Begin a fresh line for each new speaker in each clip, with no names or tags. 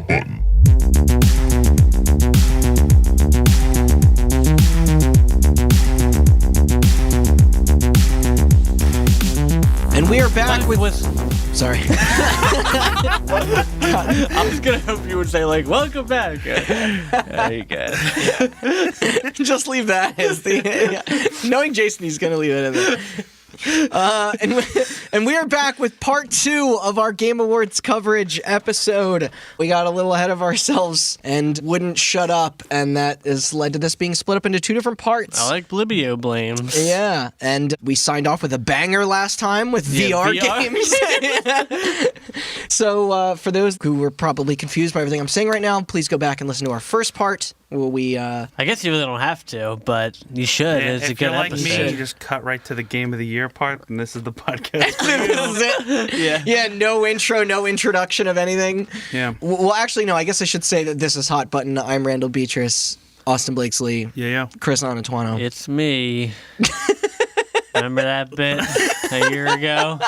hot button.
And we are back with... Sorry.
I was going to hope you would say, like, welcome back. There you go.
Just leave that as the... Knowing Jason, he's going to leave it in there. And we are back with part 2 of our Game Awards coverage episode. We got a little ahead of ourselves and wouldn't shut up, and that has led to this being split up into 2 different parts.
I like Blibio blames.
Yeah, and we signed off with a banger last time with VR games. So for those who were probably confused by everything I'm saying right now, please go back and listen to our first part.
I guess you really don't have to, but you should.
Yeah,
it's a
if
good
you're like
episode.
me, you just cut right to the Game of the Year part, and this is the podcast.
This is it. Yeah, no intro, no introduction of anything.
Yeah.
Well, actually, no, I guess I should say that this is Hot Button. I'm Randall Beatrice, Austin Blakesley,
Yeah.
Chris Anatuano.
It's me. Remember that bit a year ago?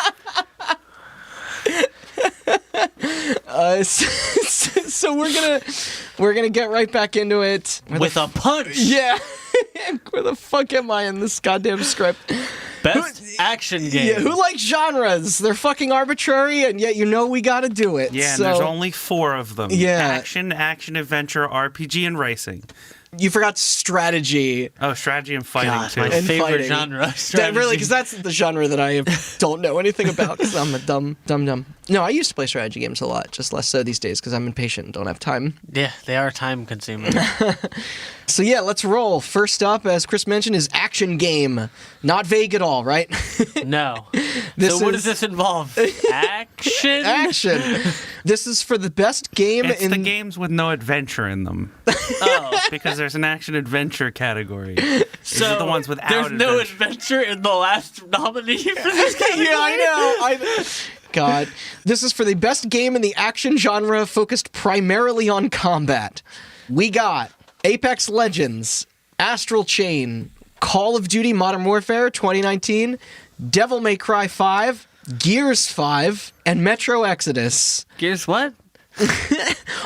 So we're gonna get right back into it
With a punch.
Yeah. Where the fuck am I in this goddamn script?
Best action game.
Yeah, who likes genres? They're fucking arbitrary, and yet you know we gotta do it.
Yeah,
so,
and there's only 4 of them.
Yeah.
Action, adventure, RPG, and racing.
You forgot strategy.
Oh, strategy and fighting,
God,
too.
my
And
favorite
fighting.
genre.
That really, because that's the genre that I don't know anything about, because I'm a dumb. No, I used to play strategy games a lot, just less so these days, because I'm impatient and don't have time.
Yeah, they are time consuming.
So yeah, let's roll. First up, as Chris mentioned, is action game. Not vague at all, right?
No.
This
So what
is-
does this involve? Action?
Action. This is for the best game
It's
in...
the games with no adventure in them.
Oh.
Because there's an action-adventure category. These are the ones without
There's no
adventure.
adventure in the last nominee for this category?
Yeah, I know. God. This is for the best game in the action genre focused primarily on combat. We got Apex Legends, Astral Chain, Call of Duty Modern Warfare 2019, Devil May Cry 5, Gears 5, and Metro Exodus.
Gears what?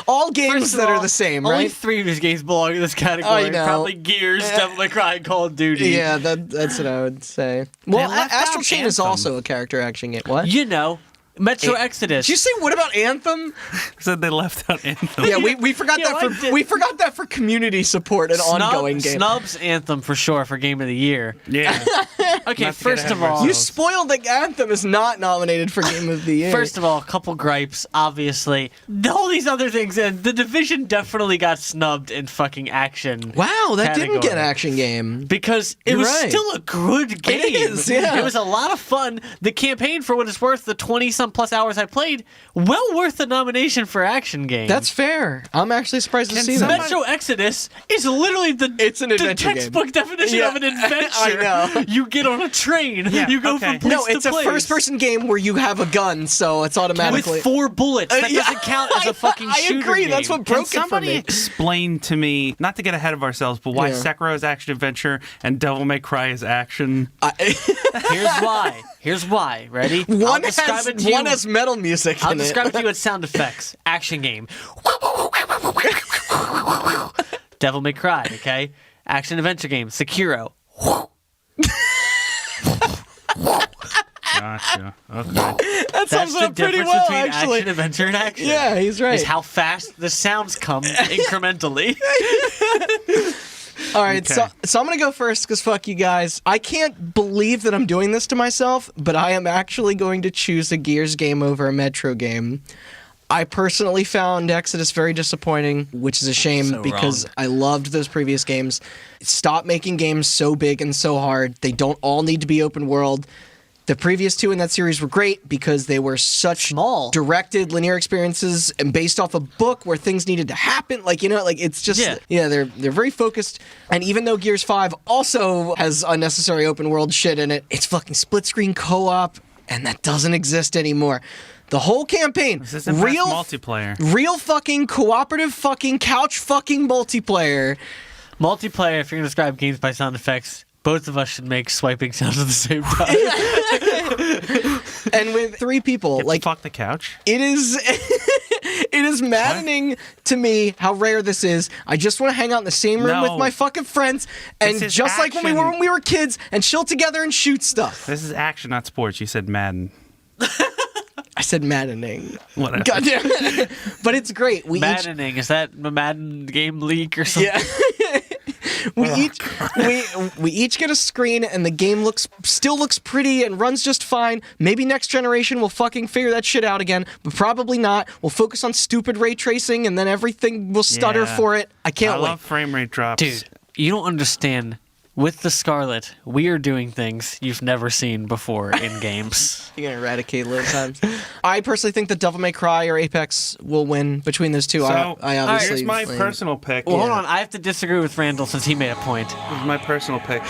All games
First of
that
all,
are the same,
only
right?
3 of these games belong in this category.
I know.
Probably Gears, Devil May Cry, and Call of Duty.
Yeah, that's what I would say. Well,
left
Astral
out
Chain is
Anthem.
also a character action game. What?
You know, Metro Exodus.
Did you say what about Anthem?
Said they left out Anthem.
Yeah, we forgot
Yeah,
that
I did.
we forgot that for community support and ongoing game.
Snubs Anthem for sure for Game of the Year.
Yeah.
Okay,
Not to get
first
ahead
of
of
all,
ourselves.
You spoiled that Anthem is not nominated for Game of the Year.
First of all, a couple gripes, obviously. All these other things, and The Division definitely got snubbed in fucking action.
wow, that didn't get
category.
action game.
Because it
You're
was
right.
still a good game.
It is, yeah.
It was a lot of fun. The campaign, for what it's worth, the 20-some plus hours I played, well worth the nomination for action game.
That's fair. I'm actually surprised to see that.
Metro Exodus is literally
It's an adventure game.
textbook definition
Yeah.
of an adventure.
I know.
You get on a train.
Yeah,
you go
okay.
from place
No,
to
it's a
place.
first-person game where you have a gun, so it's automatically.
with 4 bullets. That
Yeah.
doesn't count as a fucking
I
shooter
agree.
game.
That's what
Can
broke it for
somebody
me.
explain to me, not to get ahead of ourselves, but why
Yeah.
Sekiro is action-adventure and Devil May Cry is action?
Here's why. Ready? I'll
One
describe it to you.
has metal music
I'll
in
describe it
it.
to you as sound effects. Action game. Devil May Cry, okay? Action adventure game. Sekiro.
Gotcha. Okay.
That
That's
sums
the
up pretty
difference
well,
between
actually.
action, adventure, and action.
Yeah, he's right.
Is how fast the sounds come incrementally.
All right,
Okay.
so I'm going to go first because fuck you guys. I can't believe that I'm doing this to myself, but I am actually going to choose a Gears game over a Metro game. I personally found Exodus very disappointing, which is a shame
So
because
wrong.
I loved those previous games. Stop making games so big and so hard. They don't all need to be open world. The previous 2 in that series were great because they were such
Small.
directed linear experiences and based off a book where things needed to happen. Like, you know, like it's just,
Yeah.
they're very focused. And even though Gears 5 also has unnecessary open world shit in it, it's fucking split screen co-op and that doesn't exist anymore. The whole campaign,
This isn't best multiplayer.
real fucking cooperative fucking couch fucking multiplayer.
Multiplayer, if you're going to describe games by sound effects, both of us should make swiping sounds at the same time.
And with 3 people, like
Fuck the couch.
it is It is maddening to me how rare this is. I just want to hang out in the same room with
No.
my fucking friends, and
This is
just like
action.
when we were kids, and chill together and shoot stuff.
This is action, not sports. You said Madden.
I said maddening.
Whatever.
God damn it. But it's great.
Maddening. Is that a Madden game leak or something?
Yeah. we each get a screen, and the game still looks pretty and runs just fine. Maybe next generation will fucking figure that shit out again, but probably not. We'll focus on stupid ray tracing, and then everything will stutter
Yeah.
for it. I can't
I
wait.
love frame rate drops.
Dude, you don't understand. With the Scarlet, we are doing things you've never seen before in games.
You're gonna eradicate load times. I personally think that Devil May Cry or Apex will win between those two.
So,
I obviously.
here's my personal pick.
Well, hold on. I have to disagree with Randall since he made a point.
Here's my personal pick.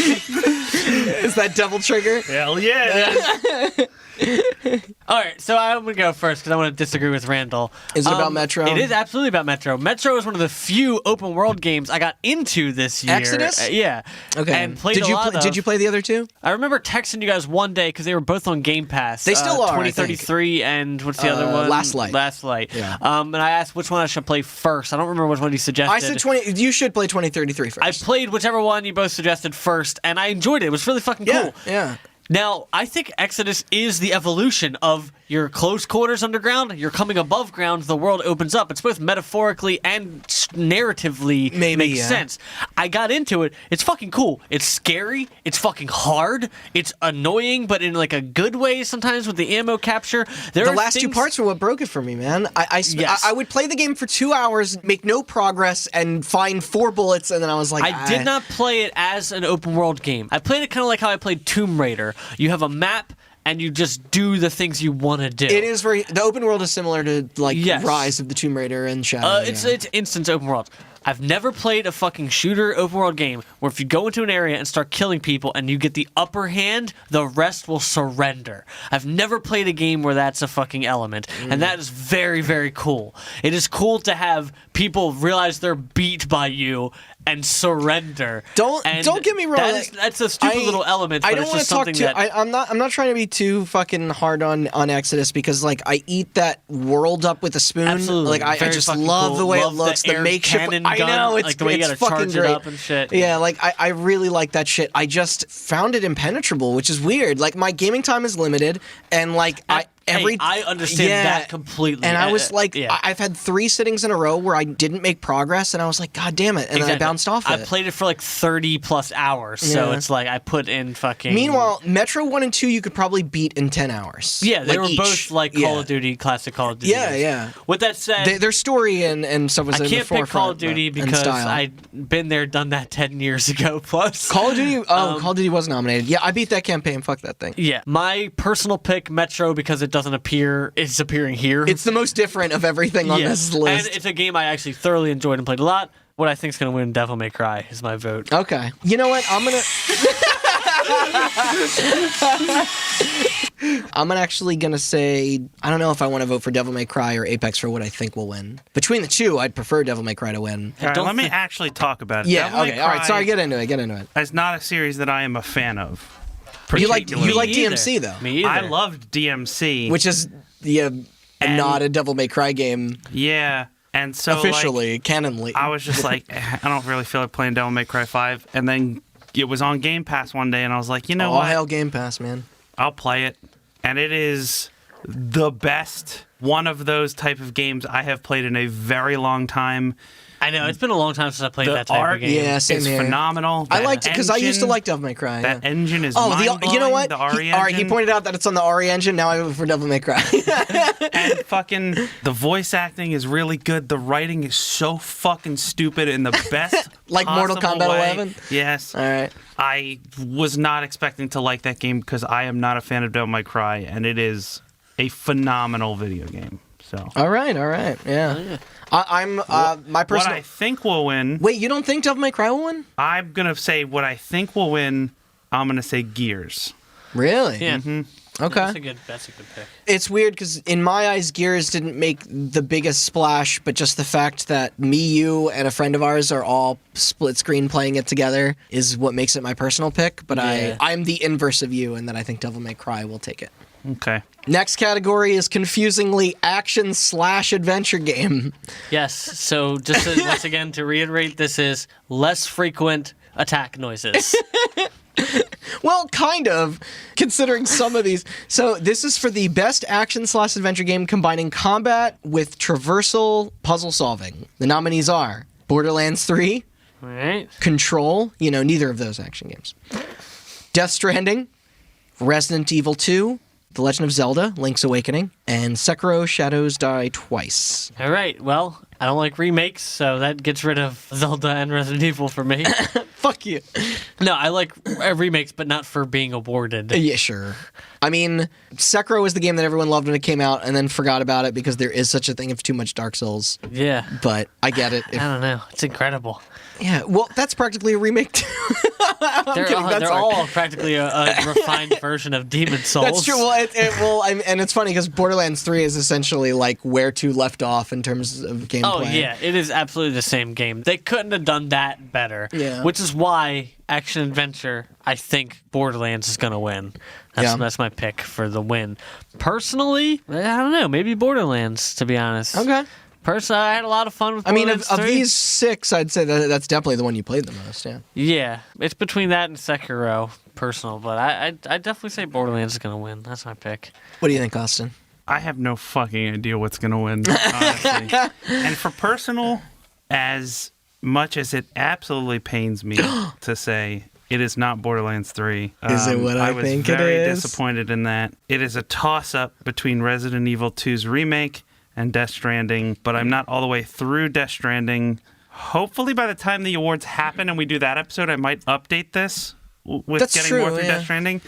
Is that Devil Trigger?
Hell yeah.
All right, so I'm going to go first because I want to disagree with Randall.
Is it about Metro?
It is absolutely about Metro. Metro is one of the few open world games I got into this year.
Exodus?
Yeah.
Okay.
And played
did
a
you
lot of.
did you play the other two?
I remember texting you guys one day because they were both on Game Pass.
They still are, I think.
2033 and what's the other one?
Last Light.
Last Light.
Yeah.
And I asked which one I should play first. I don't remember which one you suggested.
I said 20. You should play 2033 first.
I played whichever one you both suggested first, and I enjoyed it. It was really fucking
yeah,
cool.
yeah.
Now, I think Exodus is the evolution of your close quarters underground. You're coming above ground, the world opens up. It's both metaphorically and narratively makes sense. I got into it. It's fucking cool. It's scary. It's fucking hard. It's annoying, but in like a good way sometimes with the ammo capture.
The last two parts were what broke it for me, man. I would play the game for 2 hours, make no progress, and find 4 bullets, and then I was like,
I did not play it as an open world game. I played it kind of like how I played Tomb Raider. You have a map, and you just do the things you want to do.
It is the open world is similar to
Yes.
Rise of the Tomb Raider and Shadow.
It's instance open world. I've never played a fucking shooter open world game where if you go into an area and start killing people and you get the upper hand, the rest will surrender. I've never played a game where that's a fucking element, and that is very, very cool. It is cool to have people realize they're beat by you and surrender.
Don't get me wrong.
That's a stupid little element. But
I don't
it's
want
just
to talk
something
too.
that
I'm not trying to be too fucking hard on Exodus because I eat that world up with a spoon.
Absolutely.
I
Very
just
fucking
love
cool.
the way
Love
it looks.
the
The
air
makeshift.
cannon
I know
gun,
it's
like the way you
it's
gotta
fucking
charge it
great.
up and shit.
Yeah, I really like that shit. I just found it impenetrable, which is weird. Like my gaming time is limited, and
I understand that completely.
And I was like,
yeah.
I've had 3 sittings in a row where I didn't make progress, and I was like, God damn it, and then I bounced off
I
it.
played it for like 30 plus hours, so
Yeah.
it's like I put in fucking.
Meanwhile, Metro 1 and 2 you could probably beat in 10 hours.
Yeah, they were
each.
both like Call of Duty, classic Call of Duty.
Yeah,
games.
yeah.
With that said,
Their story and stuff was
I
in the
can't pick Call of
forefront,
Duty
but- and
because
style.
I'd been there, done that 10 years ago plus.
Call of Duty. Call of Duty was nominated. Yeah, I beat that campaign. Fuck that thing.
Yeah, my personal pick, Metro, because it doesn't appear. It's appearing here.
It's the most different of everything on this list.
And it's a game I actually thoroughly enjoyed and played a lot. What I think is going to win Devil May Cry is my vote.
Okay. You know what? I'm actually gonna say I don't know if I want to vote for Devil May Cry or Apex for what I think will win. Between the two, I'd prefer Devil May Cry to win.
All right, let me actually talk about it.
Yeah.
Devil May
Okay. All right.
Cry
Sorry. Get into it.
is not a series that I am a fan of.
You like
particularly.
DMC though,
Me either.
I loved DMC.
which is not a Devil May Cry game
Yeah. And so
officially, canonly.
I was just like, I don't really feel like playing Devil May Cry 5. And then it was on Game Pass one day, and I was like, you know
All
what?
hail Game Pass, man.
I'll play it. And it is the best one of those type of games I have played in a very long time.
I know, it's been a long time since I played
The
that type
art
of game.
Yeah, same
It's
here.
phenomenal.
I
That
liked it because I used to
engine-
like Devil May Cry.
That
yeah.
engine is
Oh,
mind-blowing,
you know what?
The RE
All right, he
engine.
pointed out that it's on the RE engine. Now I vote for Devil May Cry.
And fucking the voice acting is really good. The writing is so fucking stupid in the best
Like Mortal
possible
Kombat
way.
11?
Yes.
All right.
I was not expecting to like that game because I am not a fan of Devil May Cry, and it is a phenomenal video game. So
All right. Yeah. I'm my
what
personal.
I think will win,
Wait, you don't think Devil May Cry will win?
I'm gonna say what I think will win. I'm gonna say Gears.
Really?
Yeah.
Okay.
That's a good pick.
It's weird because in my eyes, Gears didn't make the biggest splash, but just the fact that me, you, and a friend of ours are all split screen playing it together is what makes it my personal pick. But
Yeah.
I'm the inverse of you, and then I think Devil May Cry will take it.
Okay.
Next category is confusingly action/adventure game.
Yes. So just once again to reiterate, this is less frequent attack noises.
Well, kind of, considering some of these. So this is for the best action/adventure game combining combat with traversal puzzle solving. The nominees are Borderlands 3,
All right.
Control, neither of those action games, Death Stranding, Resident Evil 2, The Legend of Zelda, Link's Awakening, and Sekiro Shadows Die Twice.
All right. Well, I don't like remakes, so that gets rid of Zelda and Resident Evil for me.
Fuck you.
No, I like remakes, but not for being awarded.
Yeah, sure. I mean, Sekiro was the game that everyone loved when it came out and then forgot about it because there is such a thing of too much Dark Souls.
Yeah.
But I get it.
I don't know. It's incredible.
Yeah, well, that's practically a remake too.
They're all practically a refined version of Demon Souls.
That's true. Well, and it's funny because Borderlands 3 is essentially like where 2 left off in terms of gameplay.
Oh, yeah. It is absolutely the same game. They couldn't have done that better.
Yeah.
Which is why action-adventure, I think Borderlands is going to win. That's my pick for the win. Personally, I don't know. Maybe Borderlands, to be honest.
Okay.
Personally, I had a lot of fun with
I mean,
Borderlands
of
3.
these 6, I'd say that's definitely the one you played the most, yeah.
Yeah. It's between that and Sekiro, personal. But I'd definitely say Borderlands is going to win. That's my pick.
What do you think, Austin?
I have no fucking idea what's going to win, honestly. And for personal, as much as it absolutely pains me to say it is not Borderlands 3.
Is it what I think it is?
I was very disappointed in that. It is a toss-up between Resident Evil 2's remake and Death Stranding, but I'm not all the way through Death Stranding. Hopefully by the time the awards happen and we do that episode, I might update this with
That's
getting
true,
more through
yeah.
Death Stranding.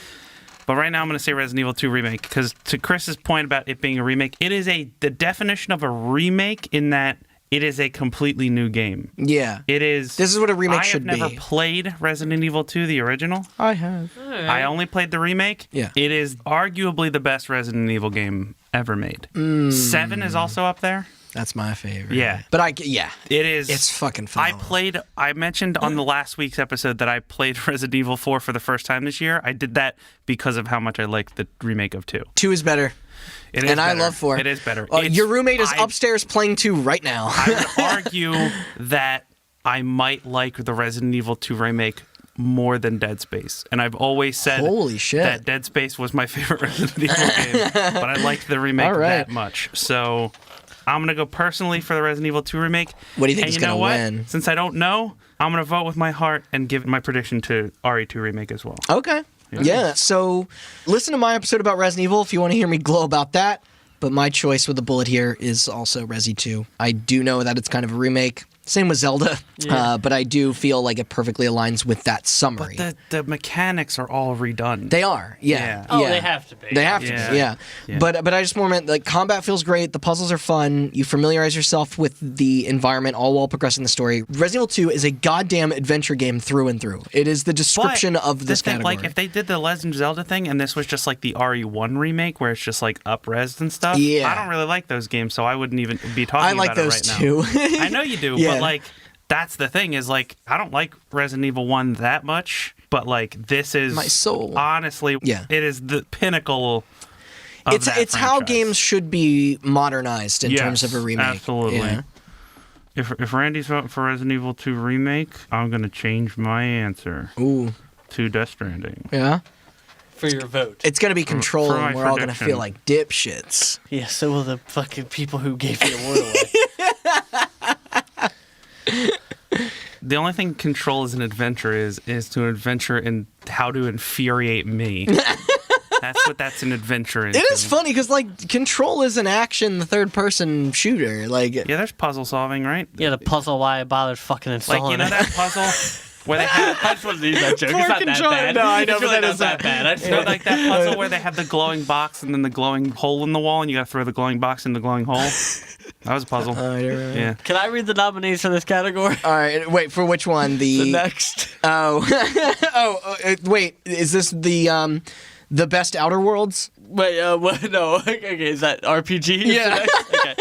But right now I'm going to say Resident Evil 2 Remake, because to Chris's point about it being a remake, it is the definition of a remake in that it is a completely new game.
Yeah.
It is.
This is what a remake should
I have never
be.
played Resident Evil 2, the original.
I have.
I only played the remake.
Yeah.
It is arguably the best Resident Evil game ever made. 7 is also up there.
That's my favorite.
Yeah.
But it is. It's fucking phenomenal.
I mentioned on the last week's episode that I played Resident Evil 4 for the first time this year. I did that because of how much I liked the remake of 2.
2 is better.
It is
and
better.
I love 4.
It is better.
Your roommate is upstairs playing 2 right now.
I would argue that I might like the Resident Evil 2 remake more than Dead Space. And I've always said
Holy shit.
that Dead Space was my favorite Resident Evil game, but I liked the remake that much. So I'm going to go personally for the Resident Evil 2 remake.
What do you think is
going to
win?
Since I don't know, I'm going to vote with my heart and give my prediction to RE2 remake as well.
Okay. Yeah. So listen to my episode about Resident Evil if you want to hear me glow about that. But my choice with the bullet here is also Resi 2. I do know that it's kind of a remake. Same with Zelda, but I do feel like it perfectly aligns with that summary.
But the mechanics are all redone.
They are, yeah.
Oh, they have to be.
They have to be, yeah. But I just more meant, like, combat feels great, the puzzles are fun, you familiarize yourself with the environment all while progressing the story. Resident Evil 2 is a goddamn adventure game through and through. It is the description of this category.
Like, if they did the Legend of Zelda thing and this was just like the RE1 remake where it's just like up-resed and stuff, I don't really like those games, so I wouldn't even be talking about it right now.
I like those too.
I know you do, but like, that's the thing is, like, I don't like Resident Evil 1 that much, but like, this is
my soul.
Honestly, it is the pinnacle of
it's
franchise.
how games should be modernized in terms of a remake.
Absolutely. Yeah. If Randy's voting for Resident Evil 2 remake, I'm gonna change my answer.
Ooh.
To Death Stranding.
Yeah.
For your vote.
It's gonna be Control,
for
and we're all gonna feel like dipshits.
Yeah, so will the fucking people who gave the award away.
The only thing Control as an adventure is to adventure in how to infuriate me. That's an adventure into.
It is funny because, like, Control is an action third-person shooter. Like,
yeah, there's puzzle solving, right?
Yeah, the puzzle why I bothered fucking installing
like, you know that puzzle where they have.
I just wanted to use that joke. It's not that bad.
No, I know,
it's really
but that
not
is
that bad. I just
You know, like that puzzle where they have the glowing box and then the glowing hole in the wall, and you got to throw the glowing box in the glowing hole. That was a puzzle. Yeah.
Can I read the nominees for this category?
All right, wait, for which one?
The next.
Oh, wait, is this the Best Outer Worlds?
Wait, what? No. Okay, is that RPG?
Yeah.
Okay.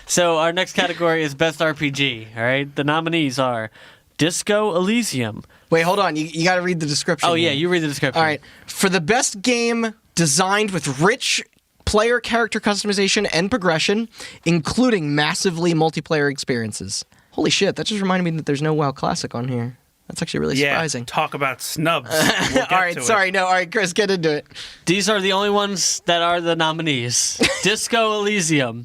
So our next category is Best RPG, all right? The nominees are Disco Elysium.
Wait, hold on. You got to read the description.
Oh, yeah,
here.
you read the description.
All right. For the best game designed with rich player character customization and progression, including massively multiplayer experiences. Holy shit, that just reminded me that there's no WoW Classic on here. That's actually really surprising.
Talk about snubs. We'll
All right, sorry. No, all right, Chris, get into it.
These are the only ones that are the nominees. Disco Elysium.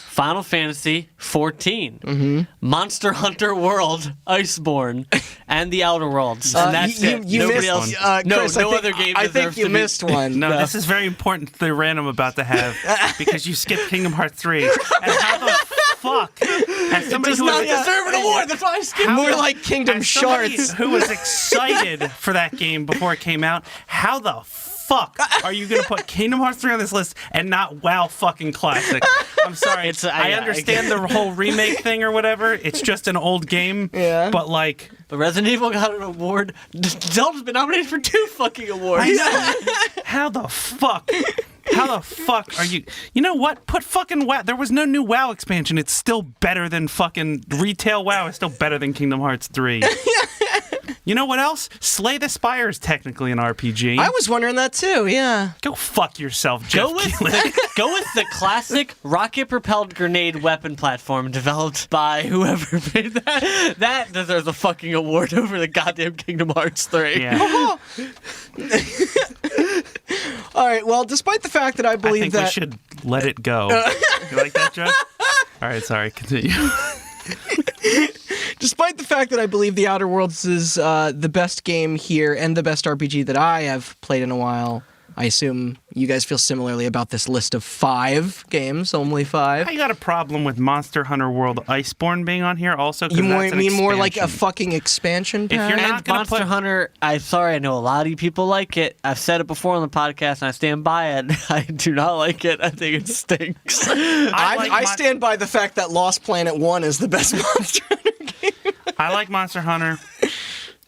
Final Fantasy 14, Monster Hunter World, Iceborne, and The Outer Worlds. And that's it.
You
Nobody
missed,
else. No,
Chris,
no other game
I
deserves
think you
to be-
missed one.
No, this is very important to the random about to have because you skipped Kingdom Hearts 3. And how the fuck? As somebody
Does
who
not
was-
deserve an award. That's why I skipped
More
it.
like Kingdom
as somebody
Shards.
who was excited for that game before it came out, how the fuck are you going to put Kingdom Hearts 3 on this list and not WoW fucking Classic? I'm sorry. I understand the whole remake thing or whatever. It's just an old game.
Yeah.
But like...
But Resident Evil got an award. Zelda's been nominated for 2 fucking awards.
I know. How the fuck? How the fuck are you? You know what? Put fucking WoW. There was no new WoW expansion. It's still better than fucking retail WoW. It's still better than Kingdom Hearts 3. You know what else? Slay the Spire is technically an RPG.
I was wondering that too, yeah.
Go fuck yourself, Jeff
Go with,
Keighley.
go with the classic rocket-propelled grenade weapon platform developed by whoever made that. That deserves a fucking award over the goddamn Kingdom Hearts 3.
Yeah.
All right, well, despite the fact that I
I
believe
think
that...
we should let it go. You like that, Jeff? All right, sorry. Continue.
Despite the fact that I believe The Outer Worlds is the best game here and the best RPG that I have played in a while, I assume you guys feel similarly about this list of 5 games, only 5.
I got a problem with Monster Hunter World Iceborne being on here also.
You
that's an
mean more like a
expansion.
fucking expansion pack?
If you're not
And
gonna
Monster
put-
Hunter, I'm sorry, I know a lot of you people like it. I've said it before on the podcast, and I stand by it. I do not like it. I think it stinks.
I stand by the fact that Lost Planet 1 is the best Monster Hunter game.
I like Monster Hunter,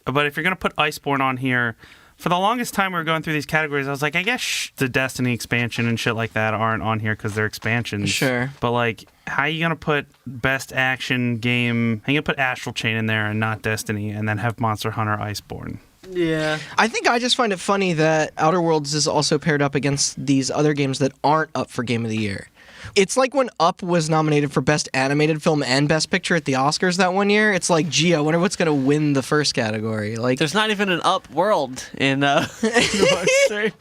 but if you're going to put Iceborne on here, for the longest time we were going through these categories, I was like, I guess the Destiny expansion and shit like that aren't on here because they're expansions.
Sure.
But like, how are you going to put best action game? How are you going to put Astral Chain in there and not Destiny and then have Monster Hunter Iceborne?
Yeah.
I think I just find it funny that Outer Worlds is also paired up against these other games that aren't up for Game of the Year. It's like when Up was nominated for Best Animated Film and Best Picture at the Oscars that one year. It's like, gee, I wonder what's going to win the first category. Like,
There's not even an Up world in Kingdom Hearts 3.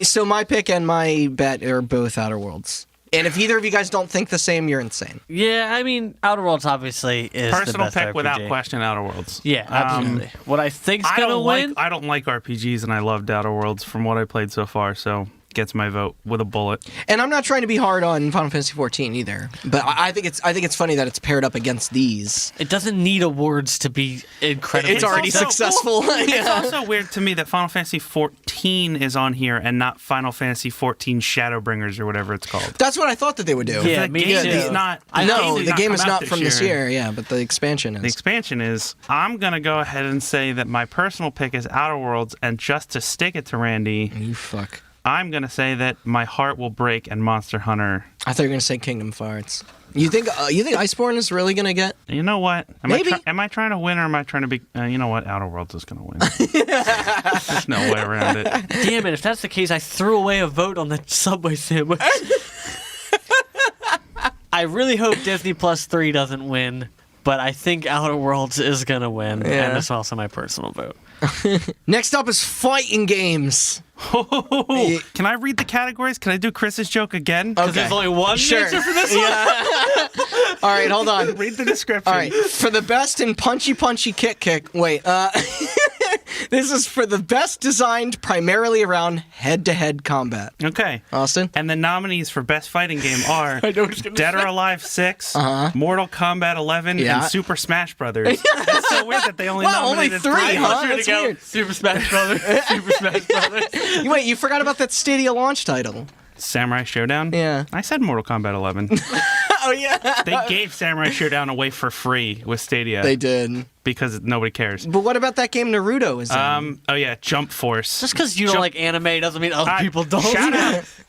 so my pick and my bet are both Outer Worlds. And if either of you guys don't think the same, you're insane.
Yeah, I mean, Outer Worlds obviously is
Personal
the best
pick
RPG.
without question, Outer Worlds.
Yeah, absolutely. What I think's
I
gonna
don't
win?
I don't like RPGs, and I loved Outer Worlds from what I played so far. So gets my vote with a bullet.
And I'm not trying to be hard on Final Fantasy XIV either, but I think it's funny that it's paired up against these.
It doesn't need awards to be incredibly.
It's already
also-
successful.
It's also weird to me that Final Fantasy XIV is on here and not Final Fantasy XIV Shadowbringers or whatever it's called.
That's what I thought that they would do.
Yeah,
the
me
game
too.
is not.
No,
did
the game
come
is
out
not from this year, yeah, but the expansion
The
is.
expansion is. I'm gonna go ahead and say that my personal pick is Outer Worlds, and just to stick it to Randy,
You fuck.
I'm gonna say that my heart will break and Monster Hunter.
I thought you were going to say Kingdom Farts. You think Iceborne is really going to get?
You know what?
Maybe.
Am I trying to win or am I trying to be? You know what? Outer Worlds is gonna win. There's no way around it.
Damn it! If that's the case, I threw away a vote on the Subway sandwich. I really hope Disney Plus 3 doesn't win, but I think Outer Worlds is gonna win,
Yeah.
and it's also my personal vote.
Next up is fighting games.
Can I read the categories? Can I do Chris's joke again?
Because there's only one
Sure.
answer for this one.
All right, hold on.
Read the description.
All right, for the best in punchy kick. Wait, this is for the best designed primarily around head-to-head combat.
Okay.
Austin?
And the nominees for Best Fighting Game are
I know what he's gonna
Dead
say.
or Alive 6, Mortal Kombat 11,
Yeah.
and Super Smash Brothers. That's so weird that they only
Wow, only
nominated
3,
I
huh?
thought you were
That's
gonna go
weird.
Super Smash Brothers. Super Smash Brothers.
Wait, you forgot about that Stadia launch title.
Samurai Showdown?
Yeah.
I said Mortal Kombat 11.
Oh, yeah.
They gave Samurai Showdown away for free with Stadia.
They did.
because nobody cares.
But what about that game Naruto is in?
Oh yeah, Jump Force.
Just because you don't like anime doesn't mean other people don't.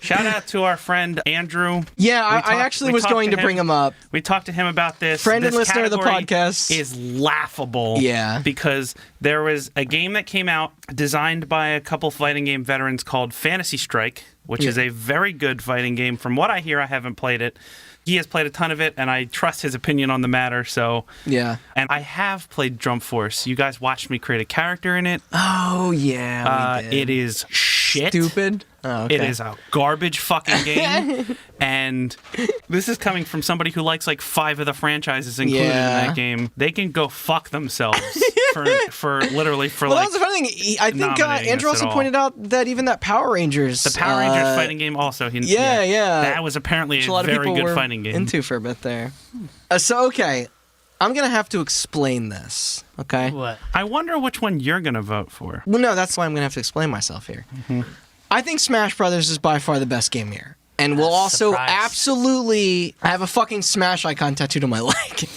Shout out to our friend Andrew.
Yeah, I actually was going to bring him up.
We talked to him about this.
Friend and
This
listener of the
category
podcast.
is laughable.
Yeah.
Because there was a game that came out designed by a couple fighting game veterans called Fantasy Strike, which is a very good fighting game. From what I hear, I haven't played it. He has played a ton of it, and I trust his opinion on the matter. So
Yeah.
And I have played Jump Force. You guys watched me create a character in it.
Oh, yeah, we did.
It is shit.
Stupid. Oh, okay.
It is a garbage fucking game. And this is coming from somebody who likes like 5 of the franchises included in that game. They can go fuck themselves for literally for
well,
like.
that was the funny thing. I think Andrew also
us at all.
pointed out that even that Power Rangers.
The Power Rangers fighting game also.
Yeah.
That was apparently
Which
a
a lot of
very
people
good
were
fighting game.
into for a bit there. Okay. I'm going to have to explain this, okay?
What?
I wonder which one you're going to vote for.
Well, no, that's why I'm going to have to explain myself here.
Mm-hmm.
I think Smash Brothers is by far the best game here. And we'll also
Surprise.
absolutely have a fucking Smash icon tattooed on my leg.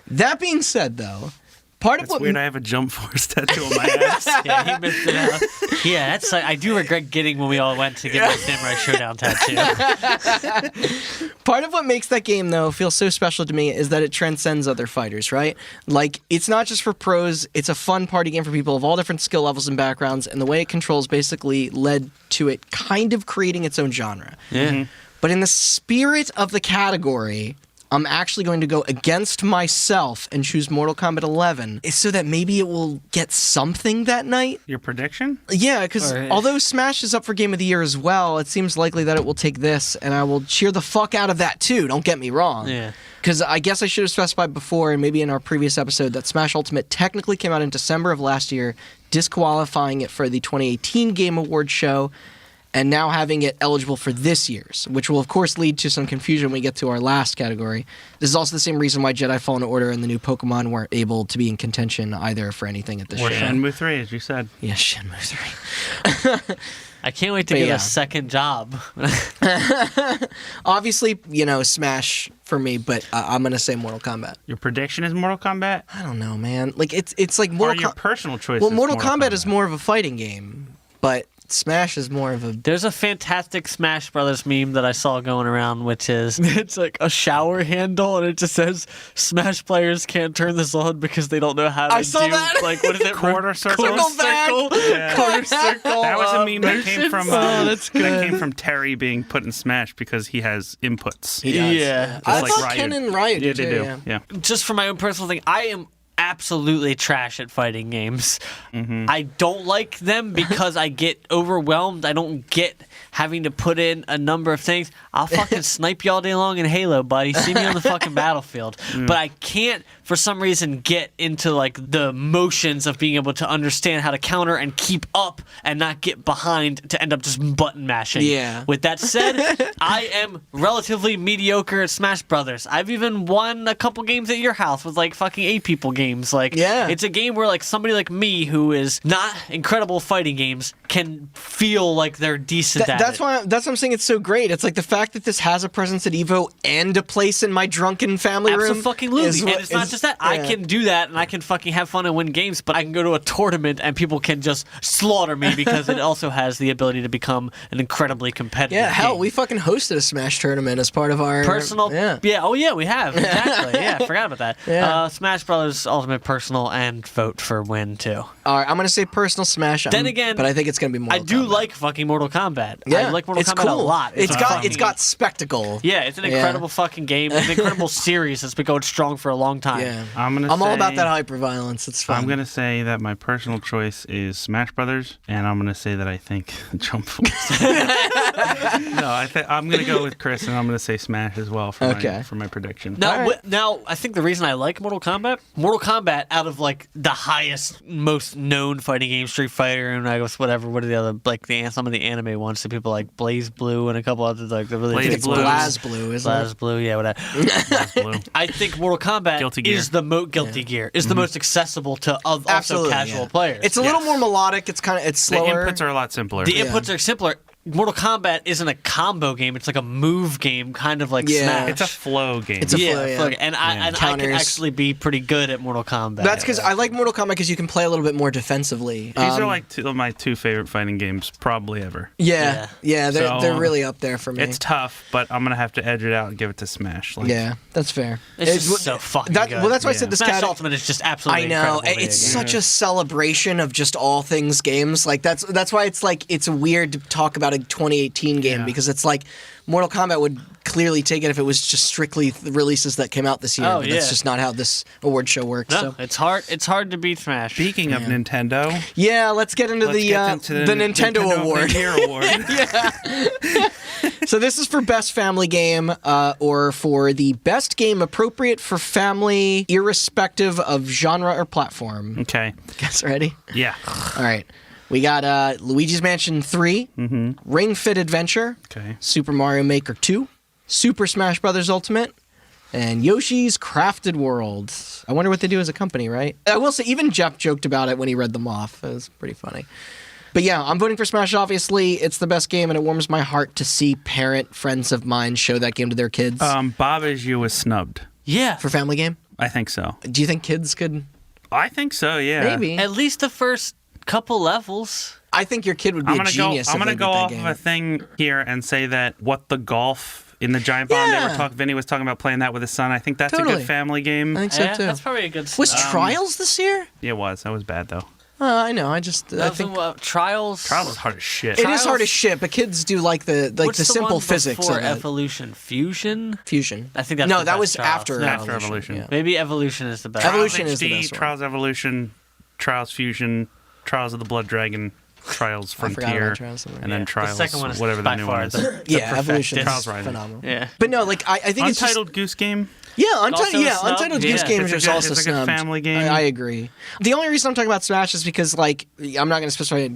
That being said, though, part of
It's
what
weird I have a Jump Force tattoo on my ass.
Yeah, he missed it out. Yeah, that's I do regret getting when we all went to get my Samurai Showdown tattoo.
Part of what makes that game, though, feel so special to me is that it transcends other fighters, right? Like, it's not just for pros, it's a fun party game for people of all different skill levels and backgrounds, and the way it controls basically led to it kind of creating its own genre.
Yeah.
But in the spirit of the category, I'm actually going to go against myself and choose Mortal Kombat 11 so that maybe it will get something that night.
Your prediction?
Yeah, because
Alright.
although Smash is up for Game of the Year as well, it seems likely that it will take this, and I will cheer the fuck out of that too, don't get me wrong.
Yeah.
Because I guess I should have specified before, and maybe in our previous episode, that Smash Ultimate technically came out in December of last year, disqualifying it for the 2018 Game Awards show, and now having it eligible for this year's, which will of course lead to some confusion when we get to our last category. This is also the same reason why Jedi Fallen Order and the new Pokemon weren't able to be in contention either for anything at this
Or
show.
Shenmue 3, as you said.
Yeah, Shenmue 3.
I can't wait to
But
get
yeah.
a second job.
Obviously, Smash for me, but I'm going to say Mortal Kombat.
Your prediction is Mortal Kombat?
I don't know, man. Like, it's like
Or
Mortal
your
Kombat.
personal choice
Well,
is
Mortal Kombat is more of a fighting game, but Smash is more of a...
There's a fantastic Smash Brothers meme that I saw going around, which is it's like a shower handle, and it just says Smash players can't turn this on because they don't know how to
I saw
do
that.
like what is it?
Quarter circle?
Quarter circle.
Yeah.
Quarter circle.
That was a meme that came from
that's good.
that came from Terry being put in Smash because he has inputs.
He does,
Yeah.
I
Just
thought
like
Ken
Ryu.
and Ryu
Yeah,
did
they
too,
do. Yeah.
Just for my own personal thing, I am absolutely trash at fighting games. I don't like them because I get overwhelmed. I don't get having to put in a number of things. I'll fucking snipe you all day long in Halo, buddy. See me on the fucking battlefield. But I can't, for some reason, get into like the motions of being able to understand how to counter and keep up and not get behind to end up just button mashing.
Yeah.
With that said, I am relatively mediocre at Smash Brothers. I've even won a couple games at your house with like fucking 8 people games. Like,
Yeah.
it's a game where like somebody like me who is not incredible at fighting games can feel like they're decent at
That's
it.
why I'm saying it's so great. It's like the fact that this has a presence at Evo and a place in my drunken family room.
Absolutely.
is
And
what-
it's not
is-
just that. I
yeah.
can do that and I can fucking have fun and win games, but I can go to a tournament and people can just slaughter me because it also has the ability to become an incredibly competitive
Yeah, hell,
game.
we fucking hosted a Smash tournament as part of our
Personal,
Yeah.
oh yeah, we have exactly. Yeah, I forgot about that.
Yeah.
Smash Brothers Ultimate Personal and vote for win too.
All right, I'm gonna say personal Smash.
Then again,
but I think it's gonna be Mortal
I do
Kombat.
like fucking Mortal Kombat.
Yeah,
I like Mortal
it's
Kombat
cool.
a lot.
It's
fucking-
got spectacle.
Yeah, it's an
Yeah.
incredible fucking game. It's an incredible series that's been going strong for a long time.
Yeah,
I'm
all about
say-
that hyperviolence. It's fun.
I'm gonna say that my personal choice is Smash Brothers, and I'm gonna say that I think Jump Force. No, I'm gonna go with Chris, and I'm gonna say Smash as well for my prediction.
Now,
All right.
now, I think the reason I like Mortal Kombat, out of like the highest, most known fighting games, Street Fighter and I guess whatever, what are the other like some of the anime ones? So people like Blaze Blue and a couple others like the really
Blaze
big
it's
Blue.
ones.
BlazBlue, isn't
Blaz
it?
Blue, yeah, whatever.
That's blue.
I think Mortal Kombat
Guilty Gear.
is the Guilty Gear is the most accessible to also
Absolutely,
casual
yeah.
players.
It's a little more melodic. It's
The
slower.
inputs are a lot simpler.
The
Yeah.
inputs are simpler. Mortal Kombat isn't a combo game. It's like a move game, kind of like
Yeah.
Smash.
It's a flow game.
It's a
yeah,
flow, yeah.
flow game. And I can
Counters.
actually be pretty good at Mortal Kombat.
That's because I like Mortal Kombat because you can play a little bit more defensively.
These are like two of my two favorite fighting games probably ever.
Yeah, they're
So,
really up there for me.
It's tough, but I'm gonna have to edge it out and give it to Smash. Like,
Yeah, that's fair.
It's just so fucking good.
Well, that's why I
Yeah.
said this
Smash
cat.
Ultimate is just absolutely
I know
incredible
it's
video game.
such a celebration of just all things games. Like that's why it's like it's weird to talk about a 2018 game
Yeah.
because it's like Mortal Kombat would clearly take it if it was just strictly the releases that came out this year.
Oh,
but
yeah.
that's just not how this award show works.
No,
So
it's hard. It's hard to beat Smash.
Speaking of Nintendo,
yeah, let's get into
let's
the
get into
the Nintendo
of
Award.
the Year Award.
So this is for best family game, or for the best game appropriate for family, irrespective of genre or platform.
Okay.
Guys ready?
Yeah.
All right. We got Luigi's Mansion 3, Ring Fit Adventure,
Okay.
Super Mario Maker 2, Super Smash Bros. Ultimate, and Yoshi's Crafted World. I wonder what they do as a company, right? I will say, even Jeff joked about it when he read them off. It was pretty funny. But yeah, I'm voting for Smash, obviously. It's the best game, and it warms my heart to see parent friends of mine show that game to their kids.
Bob As You was snubbed.
Yeah,
For family game?
I think so.
Do you think kids could?
I think so. Yeah.
Maybe.
at least the first couple levels.
I think your kid would be
I'm
a
gonna
genius
go. I'm
if
gonna
they
go
beat that
off
game.
of a thing here and say that what the golf in the Giant Bomb
Yeah.
they were talking. Vinny was talking about playing that with his son. I think that's a
Totally.
good family game.
I think so
Yeah,
too.
that's probably a good.
Was Trials this year?
It was. That was bad though.
I know. I think
Trials.
Trials is hard as shit.
it is hard
Trials-
as shit, but kids do like the
What's
the simple
one
physics
before
of it.
Evolution? Fusion.
Fusion.
I think that's
no,
the
that
best
was
Trials.
after
No.
After Evolution.
Yeah.
Maybe Evolution is the best.
Evolution
Trials
is the
HD,
best one.
Trials Evolution, Trials Fusion, Trials of the Blood Dragon, Trials
I forgot
Frontier,
about Trials of the-
and then
The
Trials,
second one is
whatever
by
the new
far
one is.
the
Yeah, Evolution is
perfectest.
Trials Rising.
phenomenal.
Yeah.
But no, like I think it's just,
Untitled Goose Game.
yeah,
Also snubbed?
Untitled Goose
Yeah.
Game
It's a
is
good-
also
it's a good
snubbed.
family game.
I agree. The only reason I'm talking about Smash is because like I'm not going to specify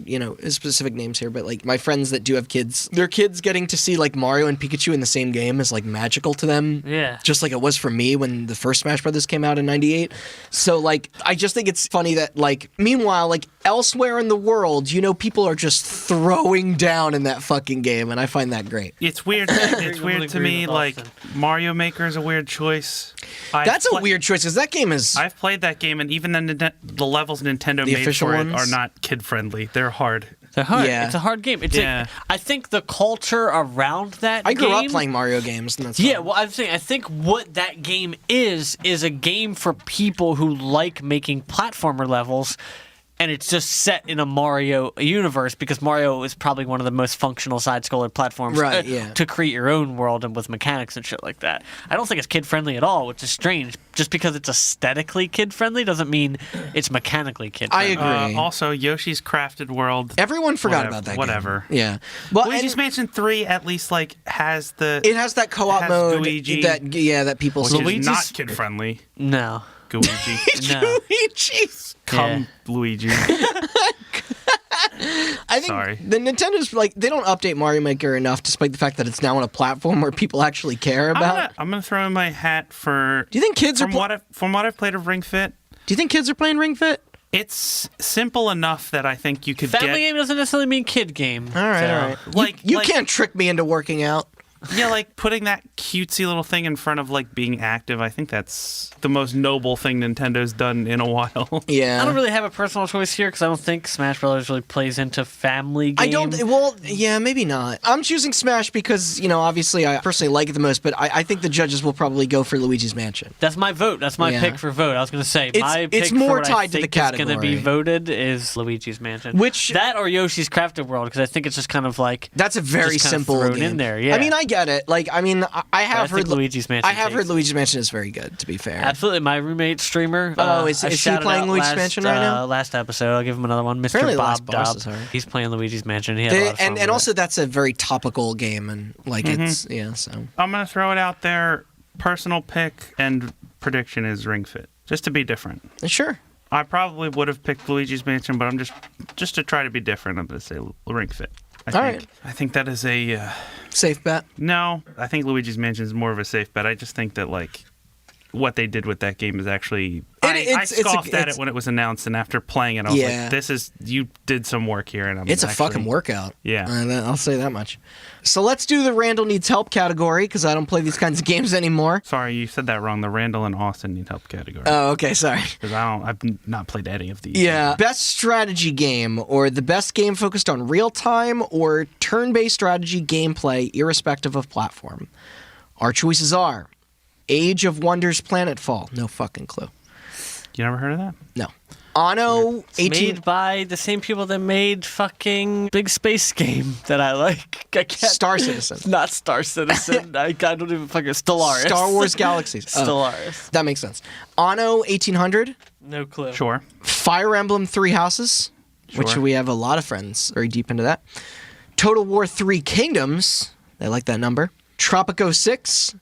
specific names here, but like my friends that do have kids, their kids getting to see like Mario and Pikachu in the same game is like magical to them.
Yeah.
Just like it was for me when the first Smash Brothers came out in '98. So like I just think it's funny that like meanwhile like elsewhere in the world, people are just throwing down in that fucking game, and I find that great.
It's weird. It's
I'm
weird
gonna
to
agree
me.
with
Like
Austin.
Mario Maker is a weird choice.
That's a weird choice because that game is.
I've played that game, and even the levels Nintendo
The
made
official
for it
ones?
are not kid friendly. They're hard.
They're hard.
Yeah.
It's a hard game. It's
Yeah.
I think the culture around that
I grew up
game-
playing Mario games, and that's
Yeah,
fine.
well, I'm saying I think what that game is a game for people who like making platformer levels, and it's just set in a Mario universe because Mario is probably one of the most functional side-scroller platforms
Right, yeah.
to create your own world and with mechanics and shit like that. I don't think it's kid-friendly at all, which is strange. Just because it's aesthetically kid-friendly doesn't mean it's mechanically
I
kid-friendly.
agree.
Also, Yoshi's Crafted World.
Everyone forgot
Whatever-
about that.
whatever.
Game. Yeah. Well,
Luigi's
and
Mansion 3 at least like has the
it has that co-op
has
mode
Luigi,
that people
which
see.
is
Luigi's-
not kid friendly.
No.
Luigi,
No.
Luigi's.
come Luigi.
I think
Sorry.
the Nintendo's like they don't update Mario Maker enough, despite the fact that it's now on a platform where people actually care about.
I'm gonna throw in my hat for.
Do you think kids are?
From what I've played of Ring Fit,
Do you think kids are playing Ring Fit?
it's simple enough that I think you could
Family
get.
game doesn't necessarily mean kid game.
All right,
so-
all right.
Like-
you
like-
can't trick me into working out.
Yeah, like putting that cutesy little thing in front of like being active. I think that's the most noble thing Nintendo's done in a while.
Yeah.
I don't really have a personal choice here because I don't think Smash Brothers really plays into family game.
I don't. Well, yeah, maybe not. I'm choosing Smash because obviously I personally like it the most, but I think the judges will probably go for Luigi's Mansion.
That's my vote. That's my
Yeah.
pick for vote. I was going to say my
It's
pick
more
for what
tied
I
to the
think is going to be
category.
voted is Luigi's Mansion.
Which-
that or Yoshi's Crafted World because I think it's just kind of like
That's a very
just kinda
simple
thrown
game.
in there. Yeah.
I mean, I get it. Like, I mean, I have
think
heard
Luigi's Mansion
I have heard
takes-
Luigi's Mansion is very good. To be fair.
Absolutely, my roommate streamer.
Oh, is
I
he
shouted
playing
out
Luigi's
last,
Mansion right now?
Last episode, I'll give him another one. Mr.
Apparently the
Bob
last boss
Dobb.
is hard.
He's playing Luigi's Mansion. He had a lot of fun
And
with
also
it.
that's a very topical game, and like
Mm-hmm.
it's so.
I'm gonna throw it out there. Personal pick and prediction is Ring Fit, just to be different.
Sure.
I probably would have picked Luigi's Mansion, but I'm just to try to be different. I'm gonna say Ring Fit.
All right.
I think that is a
Safe bet.
no. I think Luigi's Mansion is more of a safe bet. I just think that like what they did with that game is actually
It
I scoffed at it when it was announced, and after playing it, I was like, you did some work here. And
it's a fucking workout.
Yeah.
I'll say that much. So let's do the Randall Needs Help category, because I don't play these kinds of games anymore.
Sorry, you said that wrong. The Randall and Austin Need Help category.
Oh, okay, sorry.
Because I've not played any of these.
Yeah. Best strategy game, or the best game focused on real-time or turn-based strategy gameplay, irrespective of platform. Our choices are Age of Wonders Planetfall. No fucking clue.
You never heard of that?
No. Anno 18...
made by the same people that made fucking Big Space Game that I like. I can't...
Star Citizen.
Not Star Citizen. I don't even fucking... Stellaris.
Star Wars Galaxies.
Stellaris.
That makes sense. Anno 1800.
No clue.
Sure.
Fire Emblem Three Houses, which we have a lot of friends very deep into that. Total War Three Kingdoms. They like that number. Tropico 6.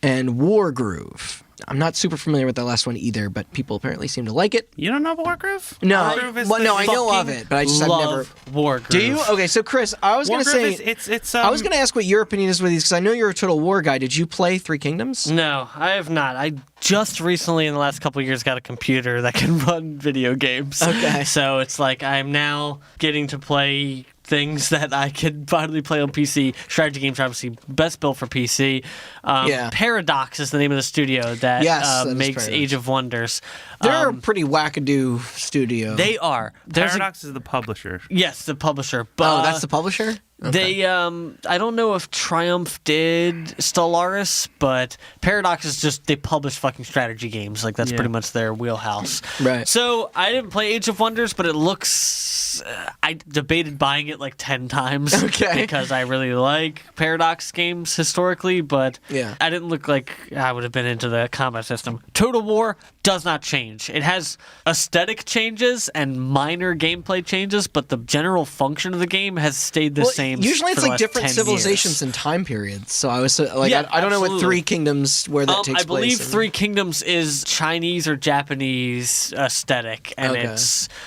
And Wargroove. I'm not super familiar with that last one either, but people apparently seem to like it.
You don't know Wargroove?
No,
Wargroove
I know of it, but I've never.
Wargroove.
Do you? Okay, so Chris, I was going to say, I was going to ask what your opinion is with these because I know you're a Total War guy. Did you play Three Kingdoms?
No, I have not. I just recently, in the last couple of years, got a computer that can run video games.
Okay.
So it's like I'm now getting to play things that I could finally play on PC. Strategy games are obviously best built for PC. Paradox is the name of the studio that makes Age of Wonders.
They're a pretty wackadoo studio.
They are.
Paradox is the publisher.
Yes, the publisher. But,
that's the publisher? Okay.
They, I don't know if Triumph did Stellaris, but Paradox is just, they publish fucking strategy games. Like, that's pretty much their wheelhouse.
Right.
So, I didn't play Age of Wonders, but it looks, I debated buying it like 10 times.
Okay.
Because I really like Paradox games historically, but I didn't look like I would have been into the combat system. Total War does not change. It has aesthetic changes and minor gameplay changes, but the general function of the game has stayed the same.
Usually it's
for the
like
last
different
10
civilizations
years.
and time periods. So I was like, I don't know what Three Kingdoms, where that takes place.
I believe Three Kingdoms is Chinese or Japanese aesthetic, and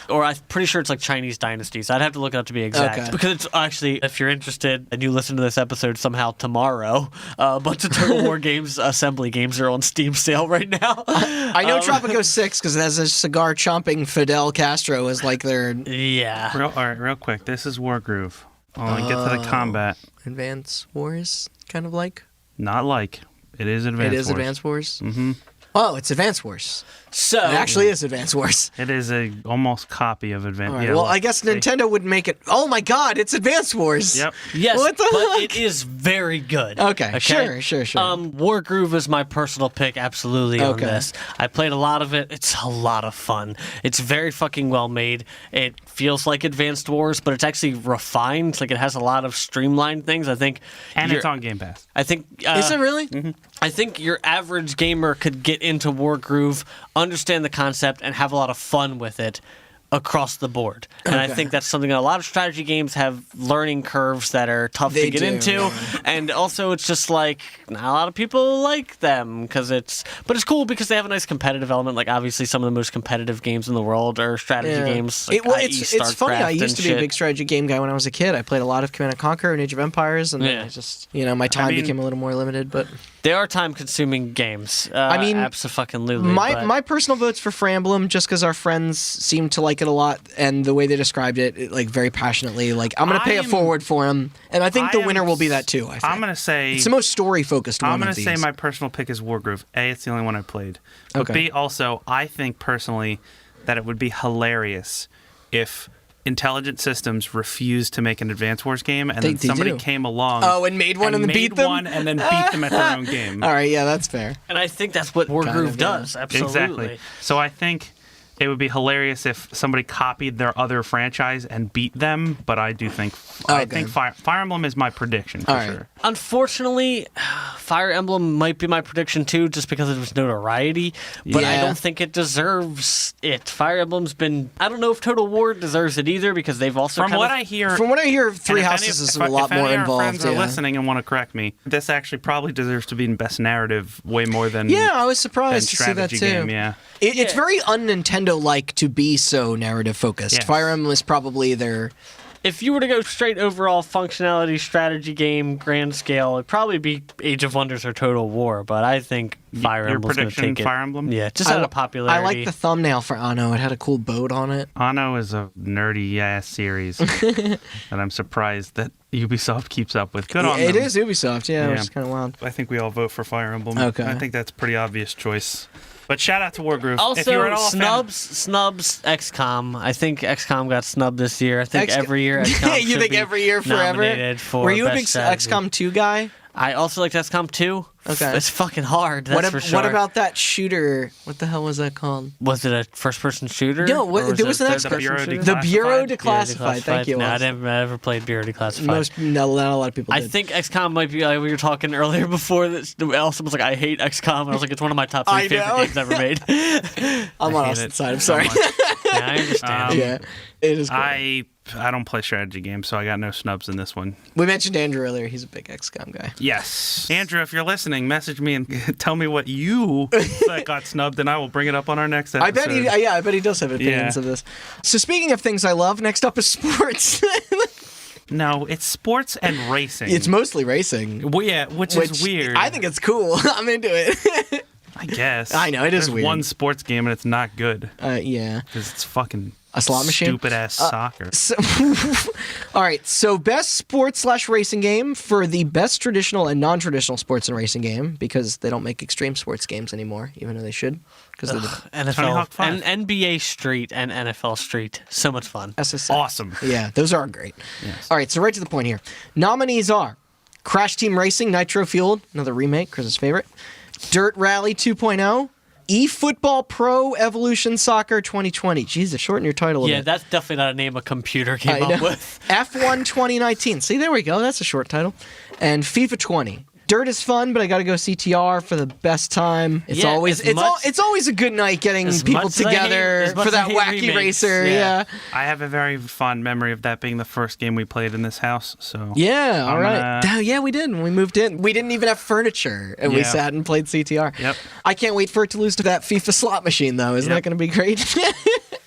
I'm pretty sure it's like Chinese dynasties. I'd have to look it up to be exact. Because it's actually, if you're interested and you listen to this episode somehow tomorrow, a bunch of Total War games, assembly games are on Steam sale right now.
I know Tropico 6 because it has a cigar chomping Fidel Castro as like their...
Yeah.
All right, real quick. This is Wargroove. I'll get to the combat.
Advance Wars, kind of like?
Not like. It is Advance Wars.
It is Advance Wars?
Mm-hmm.
Oh, it's Advance Wars.
So
it actually is Advance Wars.
It is a almost copy of Advance.
Right, well, I guess Nintendo would make it. Oh my God, it's Advance Wars.
Yep.
Yes,
what the
but
heck?
it is very good.
Okay, sure.
Wargroove is my personal pick, absolutely, on this. I played a lot of it. It's a lot of fun. It's very fucking well made. It feels like Advanced Wars, but it's actually refined. Like, it has a lot of streamlined things. I think.
And it's on Game Pass.
I think.
Is it really?
Mm-hmm.
I think your average gamer could get into Wargroove, understand the concept, and have a lot of fun with it across the board. And I think that's something that a lot of strategy games have learning curves that are tough to get into. And also, it's just like, not a lot of people like them but it's cool because they have a nice competitive element. Like, obviously, some of the most competitive games in the world are strategy games. Like
it's funny. I used to be a big strategy game guy when I was a kid. I played a lot of Command & Conquer and Age of Empires, and then I just, my time became a little more limited, but...
They are time-consuming games. Abso-fucking-lutely.
My personal vote's for Fire Emblem, just because our friends seem to like it a lot, and the way they described it, like, very passionately. Like, I'm going to pay it forward for them, and I think the winner will be that too. I think.
I'm going to say
it's the most story-focused one.
I'm going to say my personal pick is Wargroove. A, it's the only one I played. But B, also, I think personally that it would be hilarious if Intelligent Systems refused to make an Advance Wars game, and then somebody came along
and made one and then beat them?
and then beat them at their own game.
All right, yeah, that's fair.
And I think that's what Wargroove does, absolutely.
Exactly. So I think it would be hilarious if somebody copied their other franchise and beat them, but I do think Fire Emblem is my prediction for sure.
Unfortunately, Fire Emblem might be my prediction too, just because of its notoriety, but I don't think it deserves it. Fire Emblem's been... I don't know if Total War deserves it either, because they've also
From what I hear,
Three Houses is a lot more involved.
If any of our friends are listening and want to correct me, this actually probably deserves to be in Best Narrative way more than...
Yeah, I was surprised to see that too.
Game, yeah.
It's very un-Nintendo-like to be so narrative-focused. Yes. Fire Emblem is probably their
If you were to go straight overall functionality, strategy game, grand scale, it'd probably be Age of Wonders or Total War. But I think Fire
Your
Emblem's going to
prediction,
take it.
Fire Emblem?
Yeah, just out of popularity.
I like the thumbnail for Anno. It had a cool boat on it.
Anno is a nerdy ass series that I'm surprised that Ubisoft keeps up with. Good on them.
It is Ubisoft, yeah, which is kind of wild.
I think we all vote for Fire Emblem.
Okay.
I think that's a pretty obvious choice. But shout out to Wargroove. If
Also,
you're at all a fan-
snubs XCOM. I think XCOM got snubbed this year. I think every year XCOM
You
should
think
be
every year forever?
nominated for
Were you a
best
big
strategy.
XCOM 2 guy?
I also liked XCOM 2.
Okay.
It's fucking hard, that's for sure.
What about that shooter? What the hell was that called?
Was it a first-person shooter?
No,
Or
there was
it
an
a
X
The Bureau
third-person
de-
shooter?
The Bureau
Declassified?
Declassified. Thank you.
No, I
Austin.
never played Bureau Declassified.
Not a lot of people
I
did.
think XCOM might be like we were talking earlier before. Elsa was like, "I hate XCOM," and I was like, "It's one of my top 3
I
favorite
know.
games ever made."
I'm on
hate
Austin's
it
side. I'm
so
sorry.
much.
Yeah, I understand.
Yeah, it is great.
I don't play strategy games, so I got no snubs in this one.
We mentioned Andrew earlier. He's a big XCOM guy.
Yes. Andrew, if you're listening, message me and tell me what you that got snubbed, and I will bring it up on our next episode.
I bet he does have opinions of this. So speaking of things I love, next up is sports.
No, it's sports and racing.
It's mostly racing.
Well, yeah, which is weird.
I think it's cool. I'm into it.
I guess.
I know, it is
There's
weird.
one sports game and it's not good
Yeah.
because it's fucking
A slot machine?
stupid ass soccer.
So, all right. So, best sports/racing game for the best traditional and non-traditional sports and racing game, because they don't make extreme sports games anymore, even though they should. Because of the
Tony
NFL
Hawk 5.
and NBA Street and NFL Street, so much fun.
SSA.
Awesome.
Yeah, those are great.
Yes.
All right. So, right to the point here. Nominees are Crash Team Racing Nitro Fueled, another remake, Chris's favorite. Dirt Rally 2.0. eFootball Pro Evolution Soccer 2020. Jeez, shorten your title a
Yeah,
bit.
that's definitely not a name a computer
I
came up
know.
with.
F1 2019. See, there we go. That's a short title. And FIFA 20. Dirt is fun, but I got to go CTR for the best time. It's
Yeah,
always it's always a good night getting
As
people
much as I hate-
together
as much
for
as I
that
hate
wacky
remakes,
racer. Yeah.
I have a very fond memory of that being the first game we played in this house. So
Yeah, all
I'm
right.
gonna-
Yeah, we did when we moved in. We didn't even have furniture, and we
Yeah.
sat and played CTR.
Yep.
I can't wait for it to lose to that FIFA slot machine, though. Isn't
Yep.
that going to be great?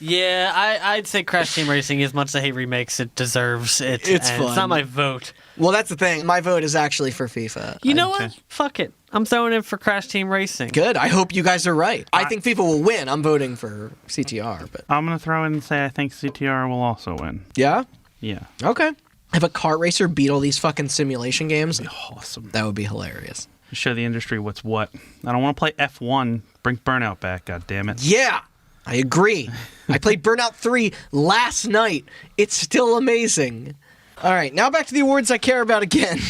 Yeah, I'd say Crash Team Racing, as much as I hate remakes, it deserves it.
It's
and
fun.
It's not my vote.
Well, that's the thing. My vote is actually for FIFA.
You know
Okay.
what? Fuck it. I'm throwing in for Crash Team Racing.
Good. I hope you guys are right. I think FIFA will win. I'm voting for CTR, but
I'm gonna throw in and say I think CTR will also win.
yeah.
Yeah.
Okay. Have a kart racer beat all these fucking simulation games.
Awesome.
That would be hilarious.
Show the industry what's what. I don't want to play F1. Bring Burnout back. God damn it.
Yeah, I agree. I played Burnout 3 last night. It's still amazing. All right, now back to the awards I care about again.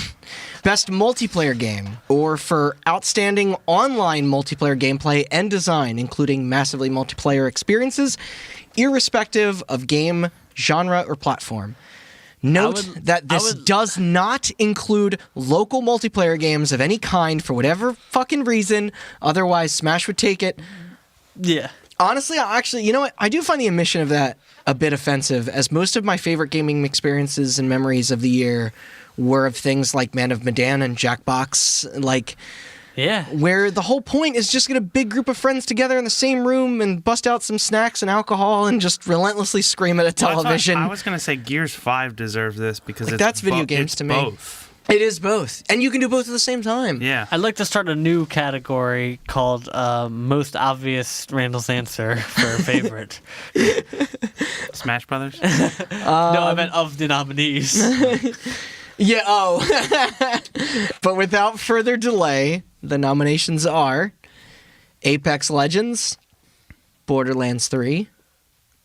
Best multiplayer game, or for outstanding online multiplayer gameplay and design, including massively multiplayer experiences, irrespective of game, genre, or platform. Note that this does not include local multiplayer games of any kind for whatever fucking reason. Otherwise, Smash would take it.
Yeah.
Honestly, you know what? I do find the omission of that a bit offensive, as most of my favorite gaming experiences and memories of the year were of things like Man of Medan and Jackbox,
Yeah.
where the whole point is just get a big group of friends together in the same room and bust out some snacks and alcohol and just relentlessly scream at a television.
I was gonna say Gears 5 deserves this because it's
that's video games
it's
to me.
both.
It is both, and you can do both at the same time.
Yeah.
I'd like to start a new category called Most Obvious Randall's Answer for Favorite.
Smash Brothers.
No, I meant of the nominees.
Yeah. Oh. But without further delay, the nominations are Apex Legends, Borderlands 3,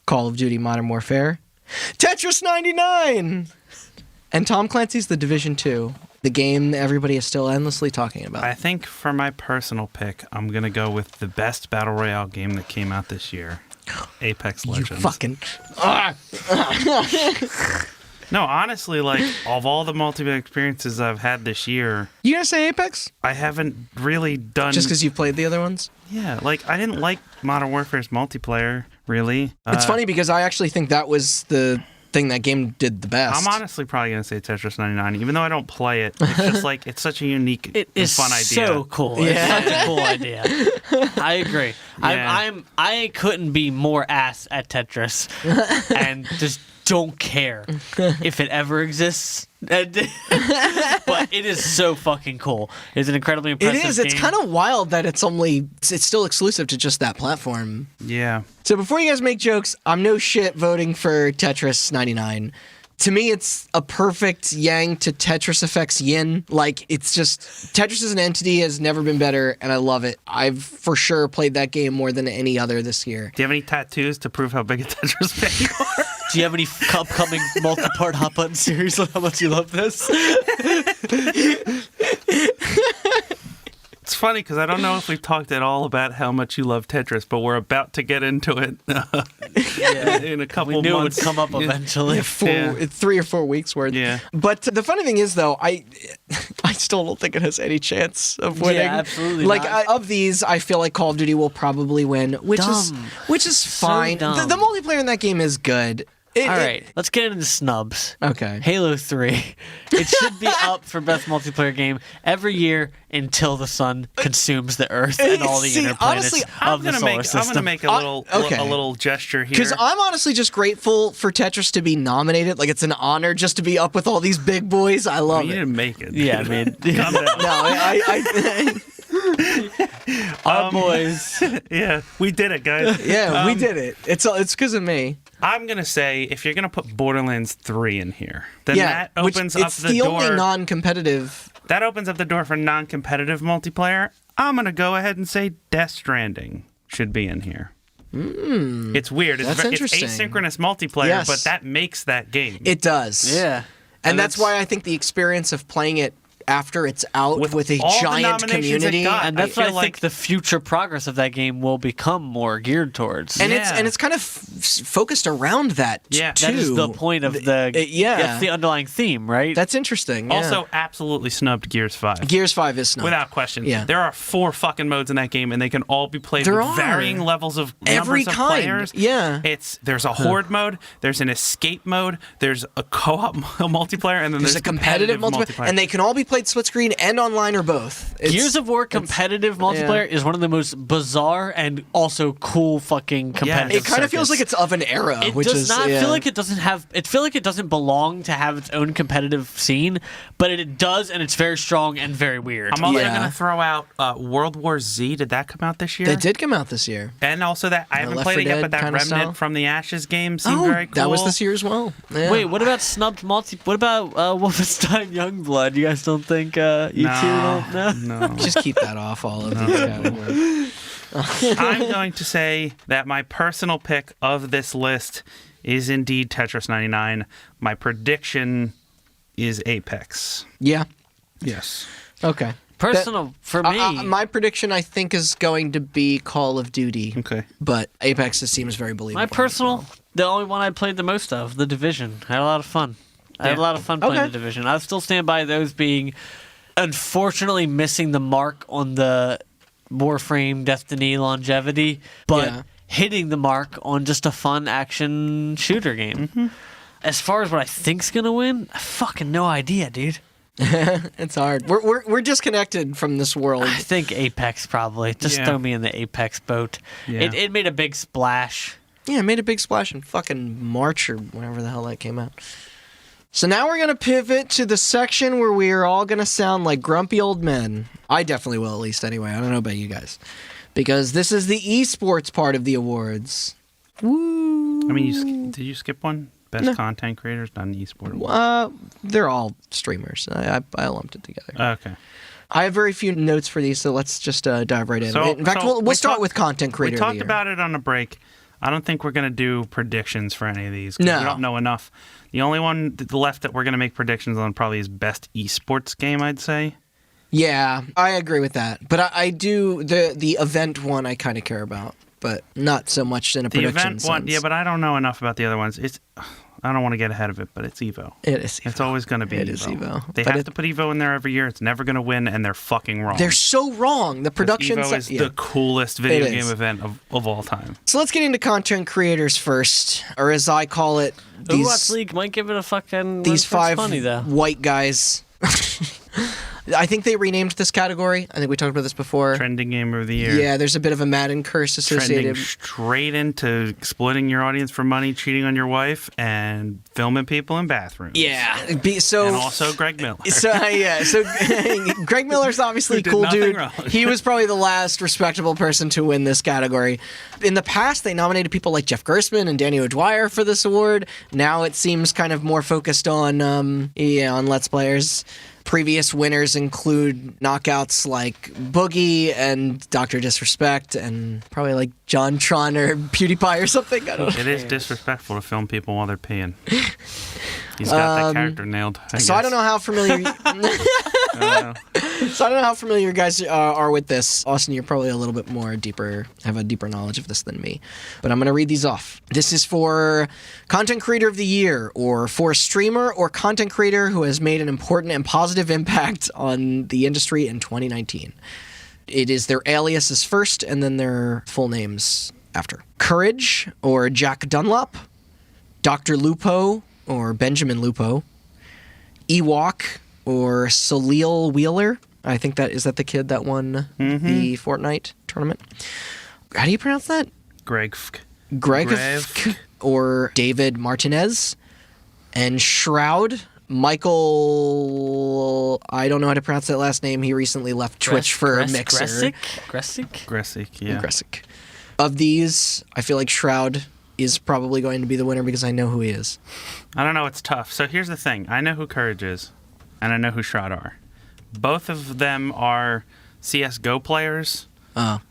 Call of Duty Modern Warfare, Tetris 99, and Tom Clancy's The Division 2, the game everybody is still endlessly talking about.
I think for my personal pick, I'm gonna go with the best battle royale game that came out this year, Apex
you
Legends.
fucking...
No, honestly, of all the multiplayer experiences I've had this year,
You gonna say Apex?
I haven't really done.
Just because you've played the other ones?
Yeah, I didn't like Modern Warfare's multiplayer really.
It's funny because I actually think that was the thing that game did the best.
I'm honestly probably gonna say Tetris 99, even though I don't play it. It's just it's such a unique
It
and
is
fun idea.
so cool.
Yeah.
It's such a cool idea. I agree. I couldn't be more ass at Tetris, and just don't care if it ever exists. But it is so fucking cool. It's an incredibly impressive
It is.
game.
It's kind of wild that it's still exclusive to just that platform.
Yeah.
So before you guys make jokes, I'm no shit voting for Tetris 99. To me, it's a perfect yang to Tetris Effect's yin. Like, it's just, Tetris as an entity has never been better, and I love it. I've for sure played that game more than any other this year.
Do you have any tattoos to prove how big a Tetris fan you are?
Do you have any upcoming multi-part Hot Button series on how much you love this?
It's funny because I don't know if we've talked at all about how much you love Tetris, but we're about to get into it in a couple
We knew
months.
it would come up eventually.
It's 3 or 4 weeks worth.
Yeah.
But the funny thing is, though, I still don't think it has any chance of winning.
Yeah, absolutely
Like,
not.
of these, I feel like Call of Duty will probably win, which is
So
fine.
dumb.
The multiplayer in that game is good.
All right, let's get into snubs.
Okay.
Halo 3. It should be up for best multiplayer game every year until the sun consumes the Earth and all the
See,
inner planets
honestly,
of the solar
I'm
system.
gonna make a little
okay.
a little gesture here.
Because I'm honestly just grateful for Tetris to be nominated. Like, it's an honor just to be up with all these big boys. I love
You
it.
didn't make it.
Yeah, I mean,
Calm down.
No, I
our boys.
Yeah, we did it, guys.
yeah, we did it. It's because of me.
I'm gonna say if you're gonna put Borderlands 3 in here, then
Yeah,
that opens
which
up
it's
the
the
door.
only non-competitive.
That opens up the door for non-competitive multiplayer. I'm gonna go ahead and say Death Stranding should be in here. It's weird.
That's
It's
interesting.
asynchronous multiplayer,
Yes.
but that makes that game.
It does.
Yeah.
And that's why I think the experience of playing it after it's out with a
all the
giant
nominations it
community.
got,
And that's
I
what I
feel
think
like
the future progress of that game will become more geared towards.
And
Yeah.
it's kind of focused around that
Yeah.
too.
that is the point of the
yeah.
That's the underlying theme, right?
That's interesting. Yeah.
also absolutely snubbed Gears 5.
Gears 5 is snubbed.
Without question.
Yeah.
There are 4 fucking modes in that game, and they can all be played
There
with
are.
varying levels of
Every
numbers of
kind.
players.
Yeah.
There's a horde mode, there's an escape mode, there's a co-op multiplayer, and then
There's a competitive multiplayer, and they can all be played split screen and online or both.
Gears of War competitive multiplayer is one of the most bizarre and also cool fucking competitive.
It kind of feels like
circuits.
it's of an era,
It
which
does
is
not
yeah.
feel like it doesn't have. It feel like it doesn't belong to have its own competitive scene, but it does, and it's very strong and very weird.
I'm also
Yeah.
going to throw out World War Z. Did that come out this year?
That did come out this year.
And also that, I haven't
Left
played
4
it yet,
Dead
but that
kinda
Remnant
style.
from the Ashes game seemed
Oh,
very cool.
that was this year as well. Yeah.
Wait, what about snubbed multi? What about Wolfenstein Youngblood? You guys don't think you two don't know?
No.
Just keep that off all of these categories.
I'm going to say that my personal pick of this list is indeed Tetris 99. My prediction is Apex.
Yeah.
Yes.
Okay.
Personal for me.
My prediction, I think, is going to be Call of Duty.
Okay.
But Apex just seems very believable.
My personal, the only one I played the most of, The Division. I had a lot of fun. I had a lot of fun playing
Okay.
The Division. I still stand by those being, unfortunately, missing the mark on the Warframe Destiny longevity, but
Yeah.
hitting the mark on just a fun action shooter game. As far as what I think's gonna win, I fucking no idea, dude.
It's hard. We're disconnected from this world.
I think Apex probably. Just
Yeah.
throw me in the Apex boat.
Yeah.
It made a big splash.
Yeah, it made a big splash in fucking March or whenever the hell that came out. So now we're going to pivot to the section where we are all going to sound like grumpy old men. I definitely will, at least anyway. I don't know about you guys. Because this is the eSports part of the awards. Woo!
I mean, did you skip one? Best content creators, not an esport award.
They're all streamers. I lumped it together.
Okay.
I have very few notes for these, so let's just dive right in. In fact, we'll
we
start
talked-
with content creator
We
of the
talked
year.
about it on a break. I don't think we're going to do predictions for any of these. 'Cause
No.
We don't know enough. The only one left that we're going to make predictions on probably is best esports game, I'd say.
Yeah, I agree with that. But I do the event one I kind of care about, but not so much in a
The
prediction
event one,
sense.
yeah, but I don't know enough about the other ones. I don't want to get ahead of it, but it's Evo.
It is.
It's always going to be
It
Evo.
is Evo.
They
But
have to put Evo in there every year. It's never going to win, and they're fucking wrong.
They're so wrong. The production
Evo is
yeah.
the coolest video
It
game
is.
event of all time.
So let's get into content creators first, or as I call it,
Overwatch League might give it a fucking.
these
it's
five
funny though.
white guys. I think they renamed this category. I think we talked about this before.
Trending game of the year.
Yeah, there's a bit of a Madden curse associated.
Trending straight into exploiting your audience for money, cheating on your wife, and filming people in bathrooms.
Yeah. And
also Greg Miller.
So Greg Miller's obviously a
Who did
cool
nothing
dude.
wrong.
He was probably the last respectable person to win this category. In the past, they nominated people like Jeff Gerstmann and Danny O'Dwyer for this award. Now it seems kind of more focused on Let's Players. Previous winners include knockouts like Boogie and Dr. Disrespect and probably like John Tron or PewDiePie or something. I don't know.
It is disrespectful to film people while they're peeing. He's got that character nailed.
So I don't know how familiar. So I don't know how familiar you guys are with this. Austin, you're probably a little bit more have a deeper knowledge of this than me. But I'm going to read these off. This is for Content Creator of the Year, or for a streamer or content creator who has made an important and positive impact on the industry in 2019. It is their aliases first and then their full names after. Courage, or Jack Dunlop. Dr. Lupo, or Benjamin Lupo. Ewok, or Salil Wheeler. I think is that the kid that won the Fortnite tournament. How do you pronounce that?
Greg,
or David Martinez. And Shroud, Michael, I don't know how to pronounce that last name. He recently left Twitch for Mixer.
Gressick, yeah.
Gressick. Of these, I feel like Shroud is probably going to be the winner because I know who he is.
I don't know, it's tough. So here's the thing. I know who Courage is, and I know who Shroud are. Both of them are CSGO players.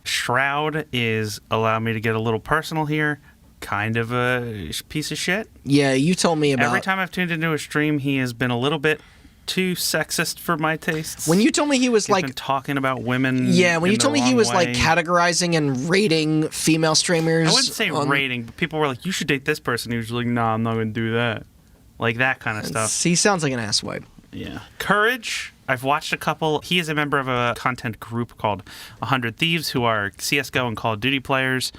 Shroud is, allow me to get a little personal here, kind of a piece of shit.
Yeah, you told me about...
Every time I've tuned into a stream, he has been a little bit too sexist for my tastes.
When you told me he was
He's
like...
been talking about women.
Yeah, when
in
you
the
told me he
wrong
was like
way.
categorizing and rating female streamers...
I wouldn't say rating, but people were like, you should date this person. He was like, nah, I'm not going to do that. Like that kind of stuff.
He sounds like an asswipe.
Yeah. Courage, I've watched a couple. He is a member of a content group called 100 Thieves, who are CSGO and Call of Duty players.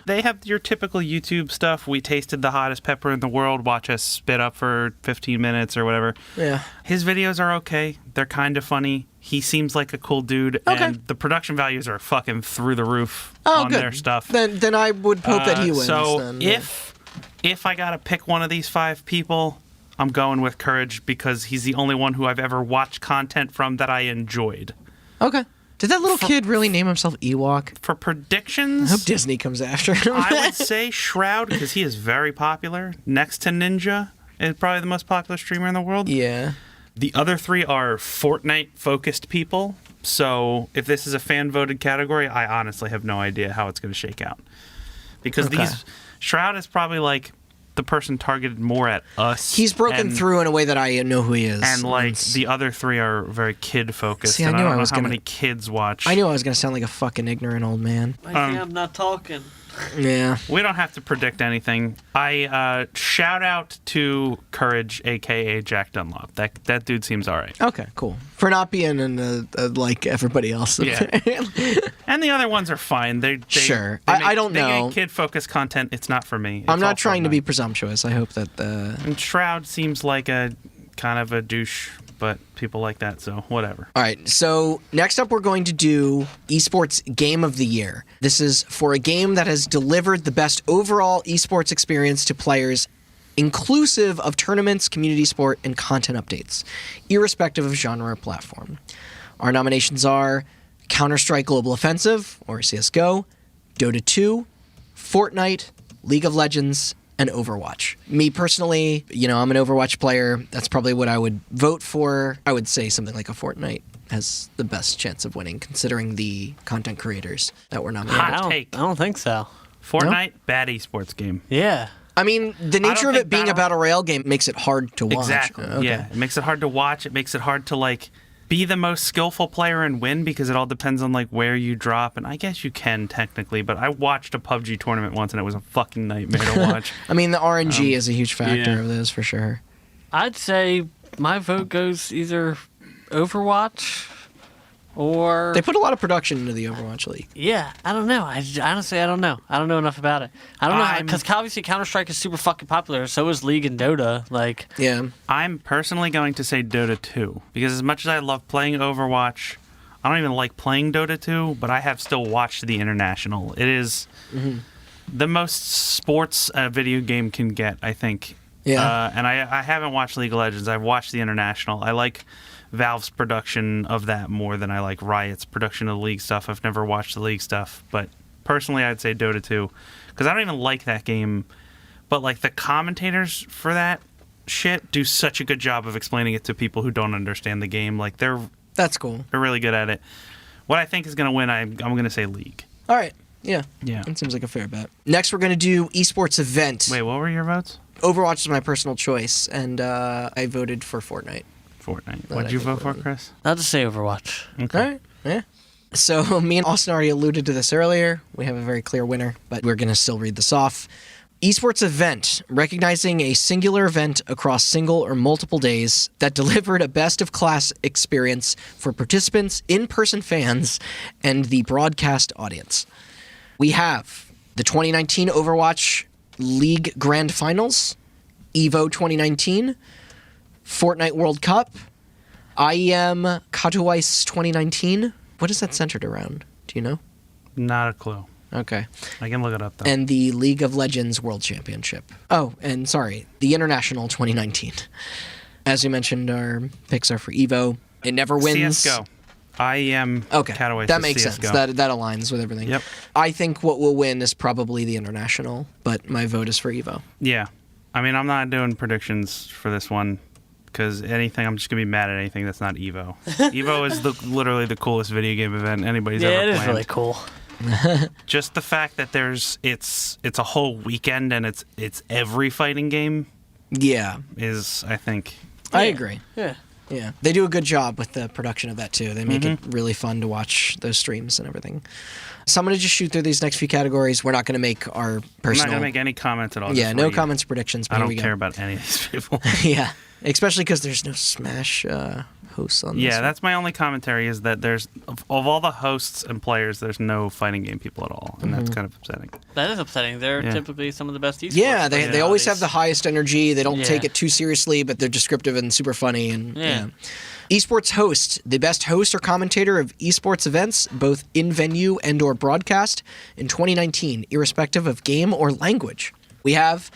They have your typical YouTube stuff. We tasted the hottest pepper in the world. Watch us spit up for 15 minutes or whatever.
Yeah.
His videos are okay. They're kind of funny. He seems like a cool dude.
Okay.
And the production values are fucking through the roof
Oh,
on
good.
their stuff.
Then I would hope that he wins.
So
then, yeah.
if I got to pick one of these 5 people, I'm going with Courage because he's the only one who I've ever watched content from that I enjoyed.
Okay. Did that little kid really name himself Ewok?
For predictions,
I hope Disney comes after him.
I would say Shroud because he is very popular. Next to Ninja is probably the most popular streamer in the world.
Yeah.
The other 3 are Fortnite-focused people. So if this is a fan-voted category, I honestly have no idea how it's going to shake out. Because Shroud is probably like the person targeted more at us.
He's broken through in a way that I know who he is.
And like the other 3 are very kid-focused.
See, I
and
knew
I
I
don't know
was
how
gonna-
many kids watch.
I knew I was going to sound like a fucking ignorant old man.
I think I'm not talking.
Yeah.
We don't have to predict anything. I shout out to Courage, a.k.a. Jack Dunlop. That dude seems all right.
Okay, cool. For not being in like everybody else.
Yeah. And the other ones are fine. They
Sure.
they
I don't
they
know.
make kid-focused content. It's not for me.
I'm
It's
not
all
trying to be
Fortnite.
presumptuous. I hope that
And Shroud seems like a kind of a douche, but people like that, so whatever.
All right, so next up we're going to do eSports Game of the Year. This is for a game that has delivered the best overall eSports experience to players, inclusive of tournaments, community support, and content updates, irrespective of genre or platform. Our nominations are Counter-Strike Global Offensive, or CSGO, Dota 2, Fortnite, League of Legends, and Overwatch. Me personally, I'm an Overwatch player. That's probably what I would vote for. I would say something like a Fortnite has the best chance of winning, considering the content creators that were nominated.
Hot take.
I don't think so.
Fortnite, bad esports game.
Yeah.
I mean, the nature of
think
it being a battle royale game makes it hard to watch.
Exactly.
Okay.
Yeah, it makes it hard to watch. It makes it hard to be the most skillful player and win because it all depends on where you drop. And I guess you can technically, but I watched a PUBG tournament once and it was a fucking nightmare to watch.
I mean, the RNG is a huge factor
yeah.
of this for sure.
I'd say my vote goes either Overwatch or
They put a lot of production into the Overwatch League.
yeah, I don't know. Honestly, I don't know. I don't know enough about it. I don't know because obviously Counter-Strike is super fucking popular. So is League and Dota. Like,
Yeah.
I'm personally going to say Dota 2 because as much as I love playing Overwatch, I don't even like playing Dota 2, but I have still watched the International. It is the most sports a video game can get, I think.
Yeah.
And I haven't watched League of Legends. I've watched the International. I like Valve's production of that more than I like Riot's production of the League stuff. I've never watched the League stuff, but personally I'd say Dota 2 because I don't even like that game, but like the commentators for that shit do such a good job of explaining it to people who don't understand the game. Like
That's cool.
they're really good at it. What I think is going to win, I'm going to say League.
All right. Yeah.
Yeah.
That seems like a fair bet. Next, we're going to do esports event.
Wait, what were your votes?
Overwatch is my personal choice, and I voted for Fortnite.
Fortnite.
That
What'd
I
you
think
vote for,
we're in.
Chris?
I'll just say Overwatch.
Okay.
All right. Yeah. So me and Austin already alluded to this earlier. We have a very clear winner, but we're going to still read this off. Esports event, recognizing a singular event across single or multiple days that delivered a best-of-class experience for participants, in-person fans, and the broadcast audience. We have the 2019 Overwatch League Grand Finals, EVO 2019, Fortnite World Cup, IEM Katowice 2019. What is that centered around? Do you know?
Not a clue.
Okay.
I can look it up, though.
And the League of Legends World Championship. Oh, and sorry, the International 2019. As we mentioned, our picks are for EVO. It never wins.
CSGO. IEM
Okay,
Katowice
that
is
makes
CS:GO.
sense. That aligns with everything.
Yep.
I think what will win is probably the International, but my vote is for EVO.
Yeah. I mean, I'm not doing predictions for this one because anything, I'm just going to be mad at anything that's not EVO. EVO is literally the coolest video game event anybody's ever
Yeah, it
planned.
is really cool.
Just the fact that it's a whole weekend and it's every fighting game
Yeah,
is, I think.
I
Yeah.
agree.
Yeah.
Yeah, they do a good job with the production of that too. They make it really fun to watch those streams and everything. So I'm going to just shoot through these next few categories. We're not going to make our
I'm not
personal.
going to make any comments at all.
Yeah,
just
no
read.
comments or predictions. But
I
here
don't
we go.
care about any of these people.
Yeah, especially because there's no Smash hosts on this.
Yeah,
one.
that's my only commentary is that there's of all the hosts and players, there's no fighting game people at all, and that's kind of upsetting.
That is upsetting. They're
Yeah.
typically some of the best esports.
Yeah, they
players
always have
nowadays.
the highest energy. They don't
Yeah.
take it too seriously, but they're descriptive and super funny. And
Yeah.
Esports host, the best host or commentator of esports events, both in venue and or broadcast, in 2019, irrespective of game or language. We have,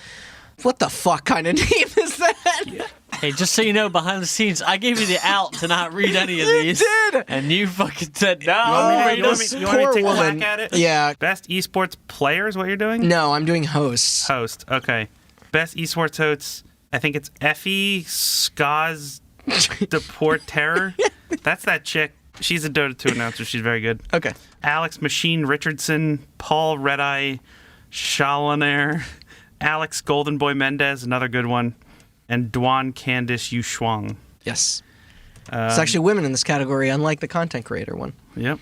what the fuck kind of name is that?
Hey, just so you know, behind the scenes, I gave you the out to not read any of these.
did!
And you fucking said, no,
You want me
this
to
poor
take a
woman.
whack at it?
Yeah.
Best esports players, what you're doing?
No, I'm doing hosts.
Host, okay. Best esports hosts, I think it's Effie Skaz Deporter. That's that chick. She's a Dota 2 announcer. She's very good.
Okay.
Alex Machine Richardson, Paul Redeye Chaloner, Alex Golden Boy Mendez, another good one, and Duan Candice Yu Shuang.
Yes. It's actually women in this category, unlike the content creator one.
Yep.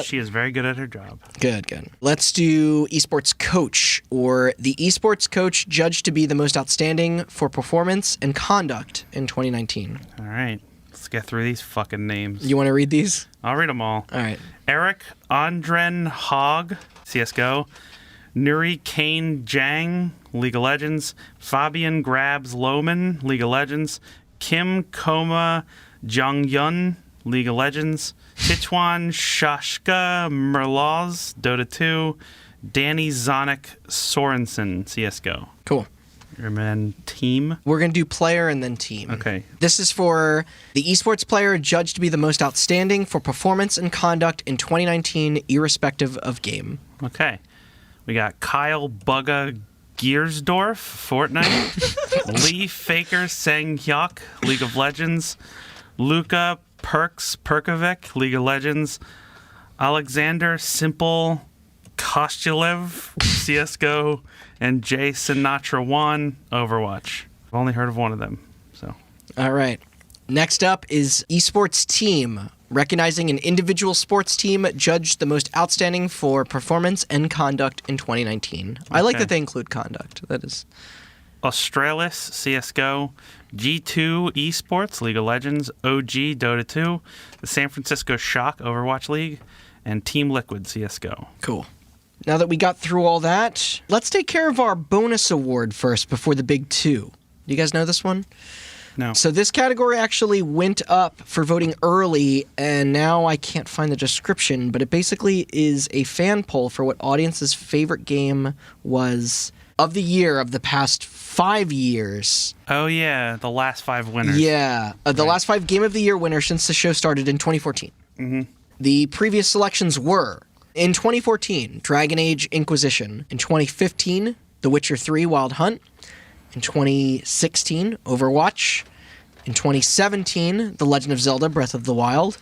She is very good at her job.
Good, good. Let's do esports coach, or the esports coach judged to be the most outstanding for performance and conduct in 2019.
All right. Let's get through these fucking names.
You want to read these?
I'll read them all.
All right.
Eric Andren Hogg, CSGO. Nuri Kane Jang, League of Legends. Fabian Grabs Lohman, League of Legends. Kim Koma Jong-yun, League of Legends. Tichuan Shashka Merlauz, Dota 2. Danny Zonik Sorensen, CSGO.
Cool.
Your man team.
We're going to do player and then team.
Okay.
This is for the esports player judged to be the most outstanding for performance and conduct in 2019, irrespective of game.
Okay. We got Kyle Bugga Giersdorf, Fortnite. Lee Faker Sang Hyuk, League of Legends. Luka Perkovic, League of Legends. Alexander Simple Kostyulev, CSGO. And Jay Sinatra 1, Overwatch. I've only heard of one of them, so.
All right. Next up is esports team, recognizing an individual sports team judged the most outstanding for performance and conduct in 2019. I like
Okay.
that they include conduct. That is
Australis, CSGO, G2 eSports, League of Legends, OG, Dota 2, the San Francisco Shock, Overwatch League, and Team Liquid, CSGO.
Cool. Now that we got through all that, let's take care of our bonus award first before the big two. Do you guys know this one?
No.
So this category actually went up for voting early, and now I can't find the description, but it basically is a fan poll for what audience's favorite game was of the year of the past 5 years.
Oh, yeah, the last 5 winners.
Yeah, the last 5 Game of the Year winners since the show started in 2014.
Mm-hmm.
The previous selections were, in 2014, Dragon Age Inquisition. In 2015, The Witcher 3 Wild Hunt. In 2016, Overwatch. In 2017, The Legend of Zelda Breath of the Wild.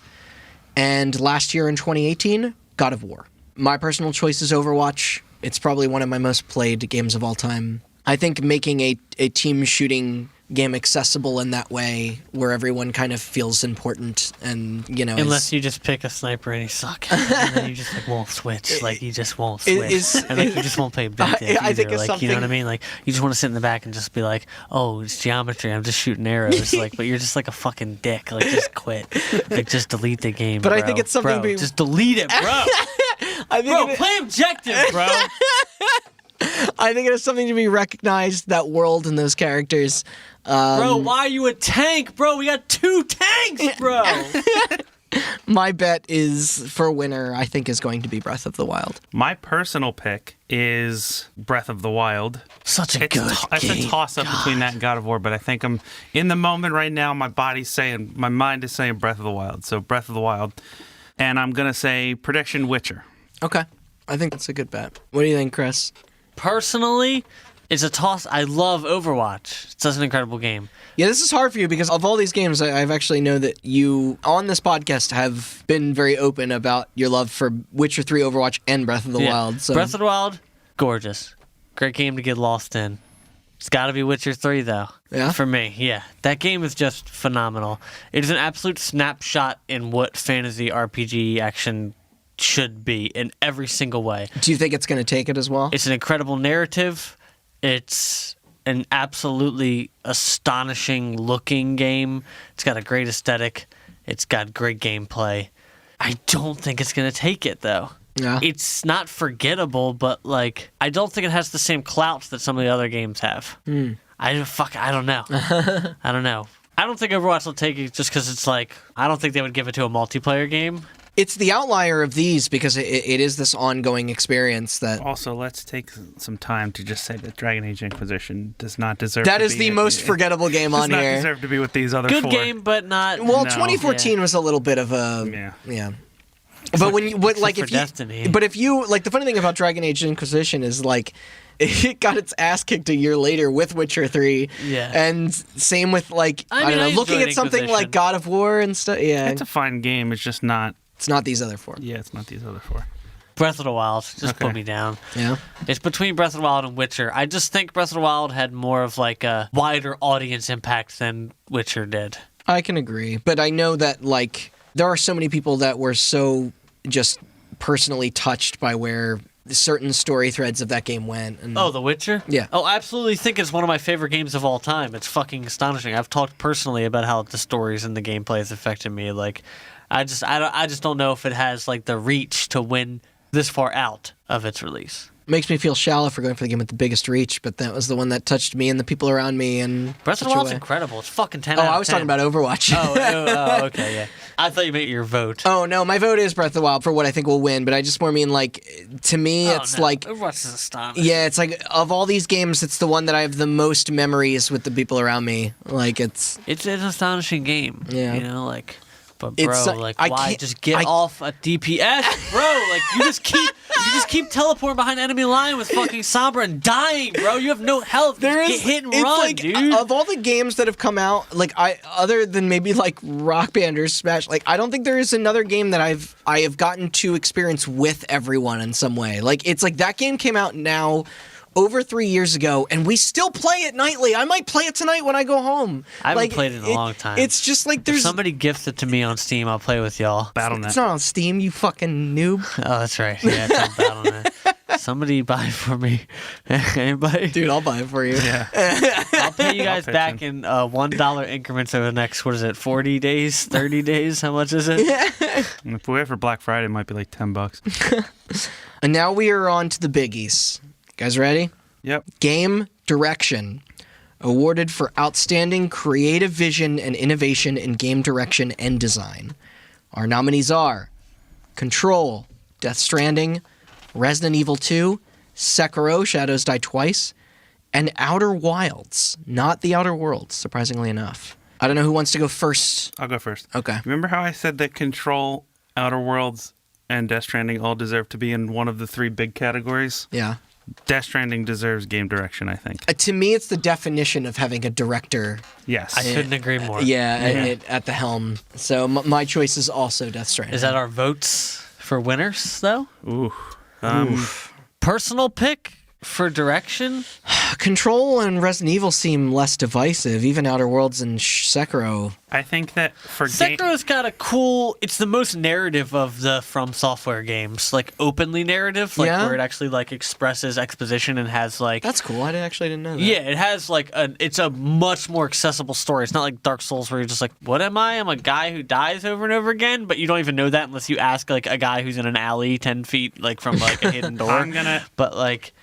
And last year in 2018, God of War. My personal choice is Overwatch. It's probably one of my most played games of all time. I think making a team shooting game accessible in that way, where everyone kind of feels important and, you know...
Unless you just pick a sniper and you suck. And then you just won't switch. You just won't switch. And you just won't play objective
I think it's
you know what I mean? You just want to sit in the back and just be like, oh, it's geometry. I'm just shooting arrows. But you're just like a fucking dick. Just quit. Just delete the game,
But
bro.
I think it's something...
Bro, just delete it, bro. Play objective, bro.
I think it is something to be recognized, that world and those characters.
Bro, why are you a tank? Bro, we got 2 tanks, bro.
My bet is, for winner, I think is going to be Breath of the Wild.
My personal pick is Breath of the Wild.
Such a good game.
It's a toss-up between that and God of War, but I think I'm in the moment right now. My mind is saying Breath of the Wild. So Breath of the Wild. And I'm going to say prediction Witcher.
Okay. I think that's a good bet. What do you think, Chris?
Personally, it's a toss. I love Overwatch. It's such an incredible game.
Yeah, this is hard for you because of all these games, I've actually know that you, on this podcast, have been very open about your love for Witcher 3, Overwatch, and Breath of the Wild. So.
Breath of the Wild, gorgeous. Great game to get lost in. It's got to be Witcher 3, though.
Yeah?
For me, yeah. That game is just phenomenal. It is an absolute snapshot in what fantasy RPG action should be in every single way.
Do you think it's going to take it as well?
It's an incredible narrative. It's an absolutely astonishing looking game. It's got a great aesthetic. It's got great gameplay. I don't think it's going to take it, though.
Yeah.
It's not forgettable, but I don't think it has the same clout that some of the other games have. I don't know. I don't know. I don't think Overwatch will take it just because it's I don't think they would give it to a multiplayer game.
It's the outlier of these because it is this ongoing experience that...
Also, let's take some time to just say that Dragon Age Inquisition does not deserve
That
to
is
be...
the most forgettable game on
does not
here.
deserve to be with these other
Good
4.
game, but not...
Well,
No.
2014 was a little bit of a...
Yeah.
But when you... But,
Except for
if you...
Destiny.
But if you... the funny thing about Dragon Age Inquisition is, it got its ass kicked a year later with Witcher 3.
Yeah.
And same with, I don't know, looking
enjoyed
at something
Inquisition.
like God of War and stuff. Yeah.
It's a fine game. It's just not...
It's not these other 4.
Yeah, it's not these other 4.
Breath of the Wild. Just
Okay.
put me down.
Yeah.
It's between Breath of the Wild and Witcher. I just think Breath of the Wild had more of a wider audience impact than Witcher did.
I can agree. But I know that, there are so many people that were so just personally touched by where certain story threads of that game went. And
Oh, The Witcher?
Yeah.
Oh, I absolutely think it's one of my favorite games of all time. It's fucking astonishing. I've talked personally about how the stories and the gameplay has affected me. I just don't know if it has the reach to win this far out of its release.
Makes me feel shallow for going for the game with the biggest reach, but that was the one that touched me and the people around me. And
Breath of the Wild's incredible. It's fucking 10 out of 10.
I was talking about Overwatch.
Oh, okay, yeah. I thought you meant your vote.
Oh, no, my vote is Breath of the Wild for what I think will win, but I just more mean, to me, it's
Overwatch is astonishing.
yeah, it's of all these games, it's the one that I have the most memories with the people around me. It's
an astonishing game.
Yeah.
But
It's,
bro,
I
why
can't-
just get off a DPS, bro? You just keep teleporting behind enemy line with fucking Sombra and dying, bro. You have no health. Get hit and run, dude.
Of all the games that have come out, other than maybe Rock Band or Smash, I don't think there is another game that I have gotten to experience with everyone in some way. It's that game came out now over 3 years ago, and we still play it nightly. I might play it tonight when I go home.
I haven't played it in a long time.
It's just
If
there's...
somebody gifts it to me on Steam, I'll play with y'all.
Battle.net.
It's not on Steam, you fucking noob.
Oh, that's right. Yeah, it's on Battle.net. Somebody buy it for me. Anybody?
Dude, I'll buy it for you.
Yeah.
I'll pay you guys
pitch
back in $1 increments over the next, 40 days, 30 days? How much is it?
And if we wait for Black Friday, it might be like $10.
And now we are on to the biggies. Guys ready?
Yep.
Game direction. Awarded for outstanding creative vision and innovation in game direction and design. Our nominees are Control, Death Stranding, Resident Evil 2, Sekiro, Shadows Die Twice, and Outer Wilds. Not the Outer Worlds, surprisingly enough. I don't know who wants to go first.
I'll go first.
Okay.
Remember how I said that Control, Outer Worlds, and Death Stranding all deserve to be in one of the 3 big categories?
Yeah.
Death Stranding deserves game direction, I think.
To me, it's the definition of having a director.
Yes.
I couldn't agree more.
At the helm. So my choice is also Death Stranding.
Is that our votes for winners, though?
Ooh.
Personal pick for direction?
Control and Resident Evil seem less divisive. Even Outer Worlds and Sekiro.
I think that for game...
Sekiro's got a cool... It's the most narrative of the From Software games. Like, openly narrative. Like,
Yeah?
where it actually, like, expresses exposition and has, like...
That's cool. I actually didn't know that.
Yeah, it has, like, it's a much more accessible story. It's not like Dark Souls where you're just like, what am I? I'm a guy who dies over and over again, but you don't even know that unless you ask, like, a guy who's in an alley 10 feet, like, from, like, a hidden door. But, like...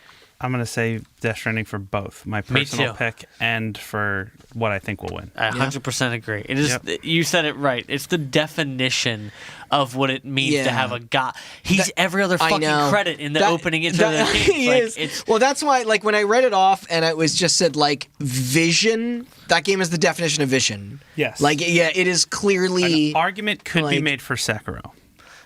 I'm going to say Death Stranding for both. My personal pick and for what I think will win.
I 100% agree. It is. Yep. You said it right. It's the definition of what it means to have a guy. He's every other fucking credit in the opening intro of the game.
He is. Well, that's why, like, when I read it off and it was just said, like, vision, that game is the definition of vision.
Yes.
Like, yeah, it is clearly...
An argument could be made for Sekiro.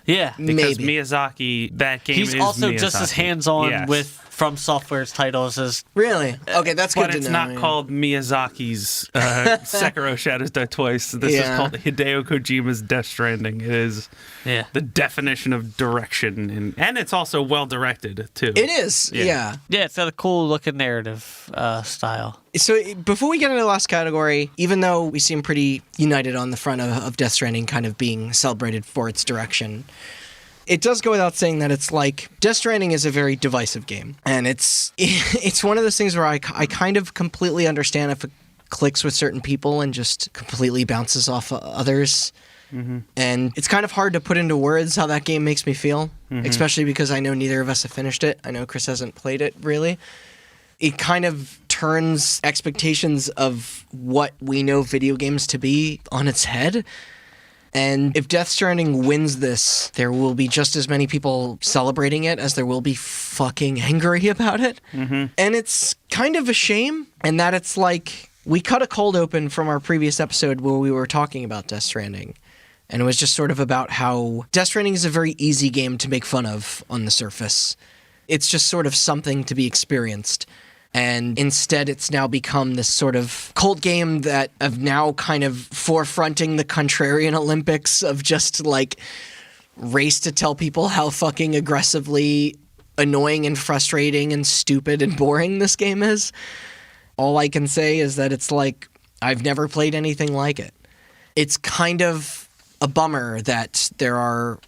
Yeah.
Because Miyazaki, that game
He's
is
also
Miyazaki.
just as hands-on with From Software's titles as...
Really? Okay, that's good to know.
But it's not called Miyazaki's Sekiro Shadows Die Twice. This is called Hideo Kojima's Death Stranding. It is the definition of direction. And it's also well-directed, too.
It is, yeah.
Yeah, it's got a cool-looking narrative style.
So before we get into the last category, even though we seem pretty united on the front of Death Stranding kind of being celebrated for its direction, it does go without saying that it's like Death Stranding is a very divisive game. And it's one of those things where I kind of completely understand if it clicks with certain people and just completely bounces off others. Mm-hmm. And it's kind of hard to put into words how that game makes me feel, especially because I know neither of us have finished it. I know Chris hasn't played it, really. It kind of turns expectations of what we know video games to be on its head. And if Death Stranding wins this, there will be just as many people celebrating it as there will be fucking angry about it. Mm-hmm. And it's kind of a shame, and that it's like, we cut a cold open from our previous episode where we were talking about Death Stranding. And it was just sort of about how Death Stranding is a very easy game to make fun of on the surface. It's just sort of something to be experienced. And instead, it's now become this sort of cult game that of now kind of forefronting the contrarian Olympics of just like race to tell people how fucking aggressively annoying and frustrating and stupid and boring this game is. All I can say is that it's like, I've never played anything like it. It's kind of a bummer that there are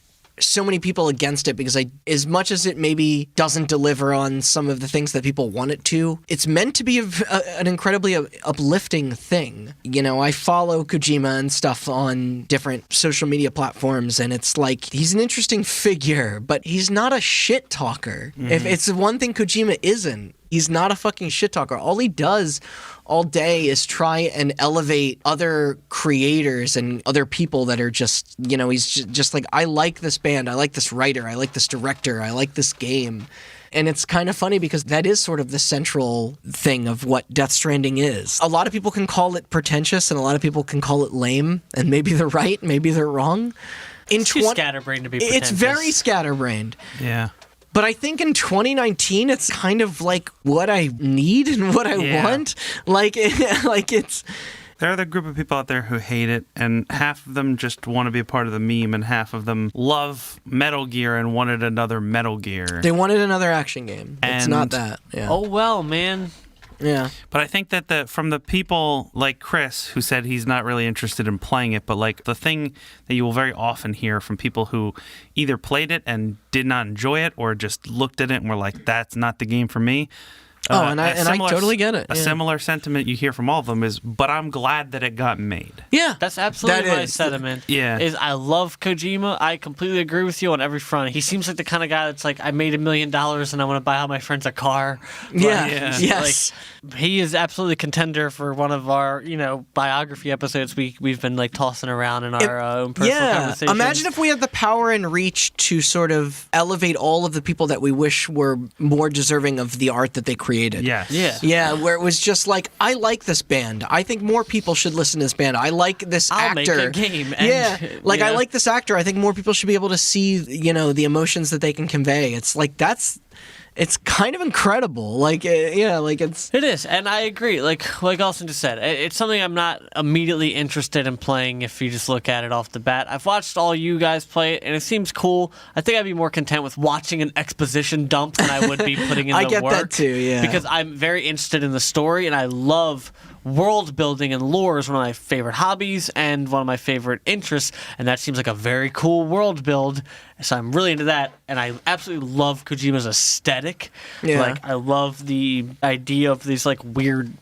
so many people against it because as much as it maybe doesn't deliver on some of the things that people want it to, it's meant to be an incredibly uplifting thing. You know, I follow Kojima and stuff on different social media platforms, and it's like, he's an interesting figure, but he's not a shit talker. Mm-hmm. If it's the one thing Kojima isn't, he's not a fucking shit talker. All he does all day is try and elevate other creators and other people that are just, you know, he's just like, I like this band, I like this writer, I like this director, I like this game. And it's kind of funny because that is sort of the central thing of what Death Stranding is. A lot of people can call it pretentious and a lot of people can call it lame, and maybe they're right, maybe they're wrong.
It's too scatterbrained to be pretentious.
It's very scatterbrained.
Yeah.
But I think in 2019, it's kind of like what I need and what I want. Like it's...
There are the group of people out there who hate it, and half of them just want to be a part of the meme, and half of them love Metal Gear and wanted another Metal Gear.
They wanted another action game. It's not that. Yeah.
Oh, well, man.
Yeah.
But I think that from the people like Chris, who said he's not really interested in playing it, but like the thing that you will very often hear from people who either played it and did not enjoy it or just looked at it and were like, that's not the game for me.
And I totally get it.
A similar sentiment you hear from all of them is, but I'm glad that it got made.
Yeah.
That's absolutely my sentiment.
Yeah.
Is I love Kojima. I completely agree with you on every front. He seems like the kind of guy that's like, I made $1 million and I want to buy all my friends a car.
Yeah.
Yeah.
Yes.
Like, he is absolutely a contender for one of our, biography episodes we've been like tossing around in our own personal conversations.
Imagine if we had the power and reach to sort of elevate all of the people that we wish were more deserving of the art that they created.
Yes.
Yeah.
Yeah, where it was just like, I like this band. I think more people should listen to this band. I like this
I'll
actor.
make a game. And,
Yeah, like I like this actor. I think more people should be able to see, the emotions that they can convey. It's like it's kind of incredible. Like, it's.
It is, and I agree. Like Austin just said, it's something I'm not immediately interested in playing if you just look at it off the bat. I've watched all you guys play it, and it seems cool. I think I'd be more content with watching an exposition dump than I would be putting in the work.
I get that too, yeah.
Because I'm very interested in the story, and I love world building, and lore is one of my favorite hobbies and one of my favorite interests, and that seems like a very cool world build. So I'm really into that, and I absolutely love Kojima's aesthetic.
Yeah.
Like, I love the idea of these like weird,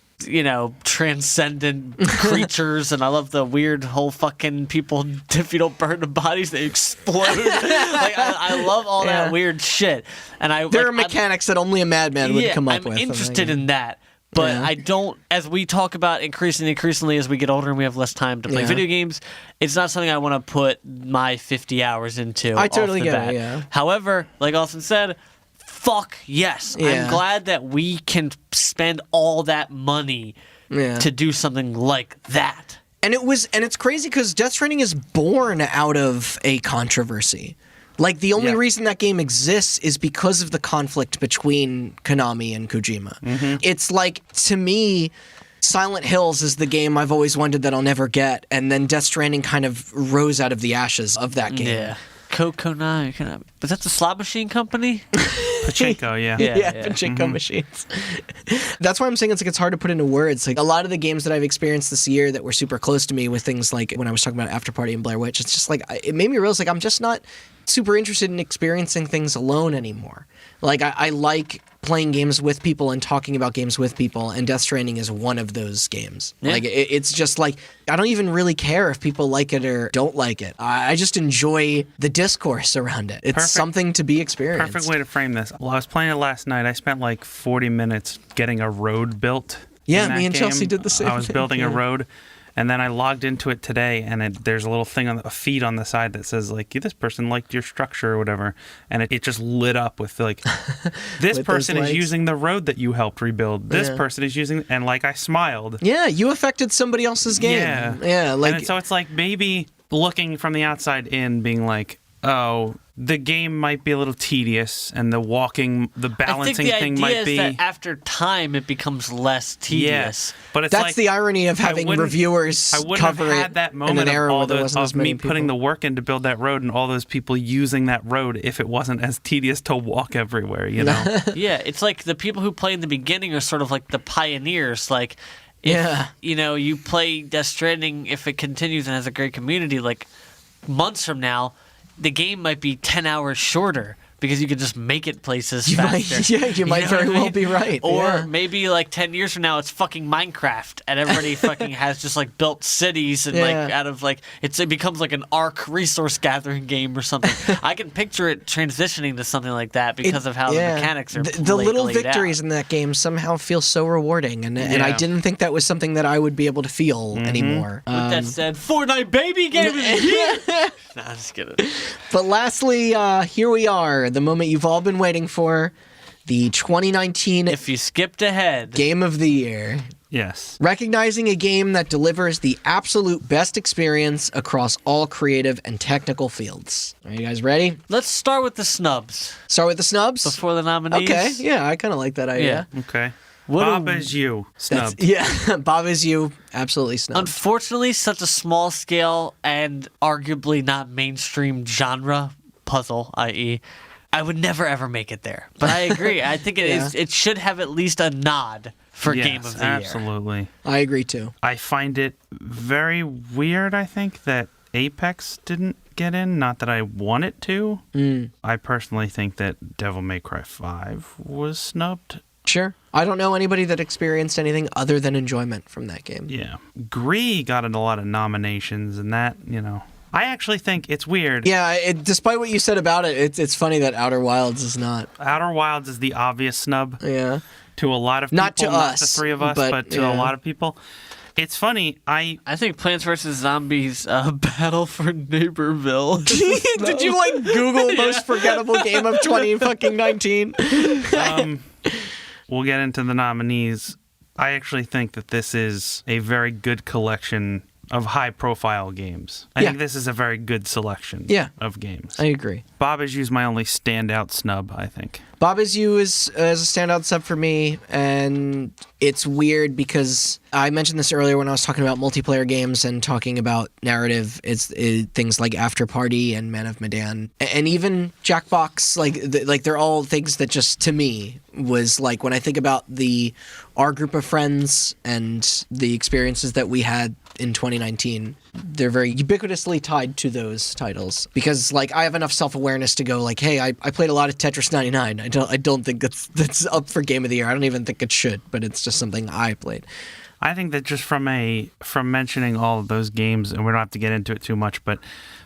transcendent creatures, and I love the weird whole fucking people. If you don't burn the bodies, they explode. Like, I love all that weird shit, and
There are mechanics that only a madman would come up
I'm
with.
interested in that. But I don't, as we talk about increasingly as we get older and we have less time to play video games, it's not something I want to put my 50 hours into.
I totally
off the
get
bat.
it, yeah.
However, like Austin said, fuck yes.
Yeah.
I'm glad that we can spend all that money to do something like that.
And it's crazy because Death Stranding is born out of a controversy. Like, the only reason that game exists is because of the conflict between Konami and Kojima. Mm-hmm. It's like, to me, Silent Hills is the game I've always wanted that I'll never get, and then Death Stranding kind of rose out of the ashes of that game.
Yeah. Konami. Was that the slot machine company?
Pachinko, yeah.
Pachinko machines. That's why I'm saying it's hard to put into words. Like, a lot of the games that I've experienced this year that were super close to me with things like when I was talking about After Party and Blair Witch, it's just like, it made me realize, like, I'm just not super interested in experiencing things alone anymore. Like, I like playing games with people and talking about games with people, and Death Stranding is one of those games. Yeah. Like, it's just like, I don't even really care if people like it or don't like it. I just enjoy the discourse around it. It's something to be experienced.
Perfect way to frame this. Well, I was playing it last night. I spent like 40 minutes getting a road built.
Yeah, me and Chelsea did the same thing.
I was building a road. And then I logged into it today, and there's a little thing a feed on the side that says, like, this person liked your structure or whatever. And it just lit up with, like, this person is using the road that you helped rebuild. This person is using, and, like, I smiled.
Yeah, you affected somebody else's game. Yeah. Like,
and so it's like maybe looking from the outside in, being like, oh, the game might be a little tedious, and the balancing thing might be.
I think the idea is that after time, it becomes less tedious.
But it's
that's the irony of having reviewers cover it. I wouldn't have had
that moment of me putting the work in to build that road and all those people using that road if it wasn't as tedious to walk everywhere,
Yeah, it's like the people who play in the beginning are sort of like the pioneers. Like, if, you play Death Stranding, if it continues and has a great community, like, months from now, the game might be 10 hours shorter because you could just make it places faster.
You might very well be right.
Or maybe like 10 years from now, it's fucking Minecraft and everybody fucking has just like built cities and like out of like it becomes like an Ark resource gathering game or something. I can picture it transitioning to something like that because of how the mechanics are.
The little victories
out.
In that game somehow feel so rewarding, and I didn't think that was something that I would be able to feel anymore.
With that said, Fortnite baby game of the year. Nah, I'm just kidding.
But lastly, here we are. The moment you've all been waiting for, the 2019
If you skipped ahead
Game of the Year.
Yes.
Recognizing a game that delivers the absolute best experience across all creative and technical fields. Are you guys ready?
Let's start with the snubs.
Start with the snubs?
Before the nominees?
Okay, yeah, I kind of like that idea.
Yeah.
Okay. Bob is you. Snub.
Bob is you. Absolutely snub.
Unfortunately, such a small scale and arguably not mainstream genre puzzle, i.e., I would never ever make it there. But I agree. I think it should have at least a nod for
Yes,
Game of the Year.
absolutely.
I agree too.
I find it very weird, I think, that Apex didn't get in. Not that I want it to. I personally think that Devil May Cry 5 was snubbed.
Sure. I don't know anybody that experienced anything other than enjoyment from that game.
Yeah. Gree got in a lot of nominations, and that, I actually think it's weird.
Yeah, despite what you said about it, it's funny that Outer Wilds is not.
Outer Wilds is the obvious snub
Yeah.
to a lot of people.
Not to
not
us,
the three of us,
but,
to a lot of people. It's funny.
I think Plants vs. Zombies Battle for Neighborville.
Did you Google most forgettable game of 2019?
We'll get into the nominees. I actually think that this is a very good collection of high-profile games. I think this is a very good selection of games.
I agree.
Bob Is You's my only standout snub, I think.
Bob Is You is a standout sub for me, and it's weird because I mentioned this earlier when I was talking about multiplayer games and talking about narrative. It's things like After Party and Man of Medan, and even Jackbox. They're all things that just, to me, was like when I think about our group of friends and the experiences that we had in 2019, they're very ubiquitously tied to those titles because I have enough self-awareness to go hey, I played a lot of Tetris 99. I don't think that's up for Game of the Year. I don't even think it should, but it's just something I played.
I think that just from mentioning all of those games, and we don't have to get into it too much, but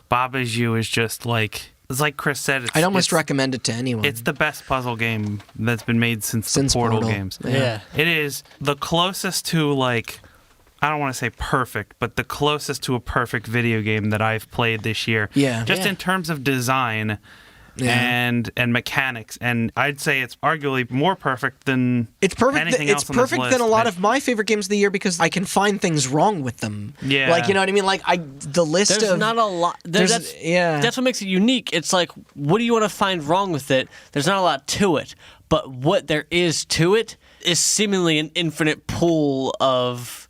Bob Is You is just it's like Chris said.
I'd almost recommend it to anyone.
It's the best puzzle game that's been made since the Portal games.
Yeah.
It is the closest to I don't want to say perfect, but the closest to a perfect video game that I've played this year.
Yeah.
Just in terms of design and mechanics, and I'd say it's arguably more perfect than anything else
It's
on this
perfect
list.
than a lot of my favorite games of the year because I can find things wrong with them.
Yeah.
You know what I mean? The list
There's
of
not a lot. That's what makes it unique. It's what do you want to find wrong with it? There's not a lot to it, but what there is to it is seemingly an infinite pool of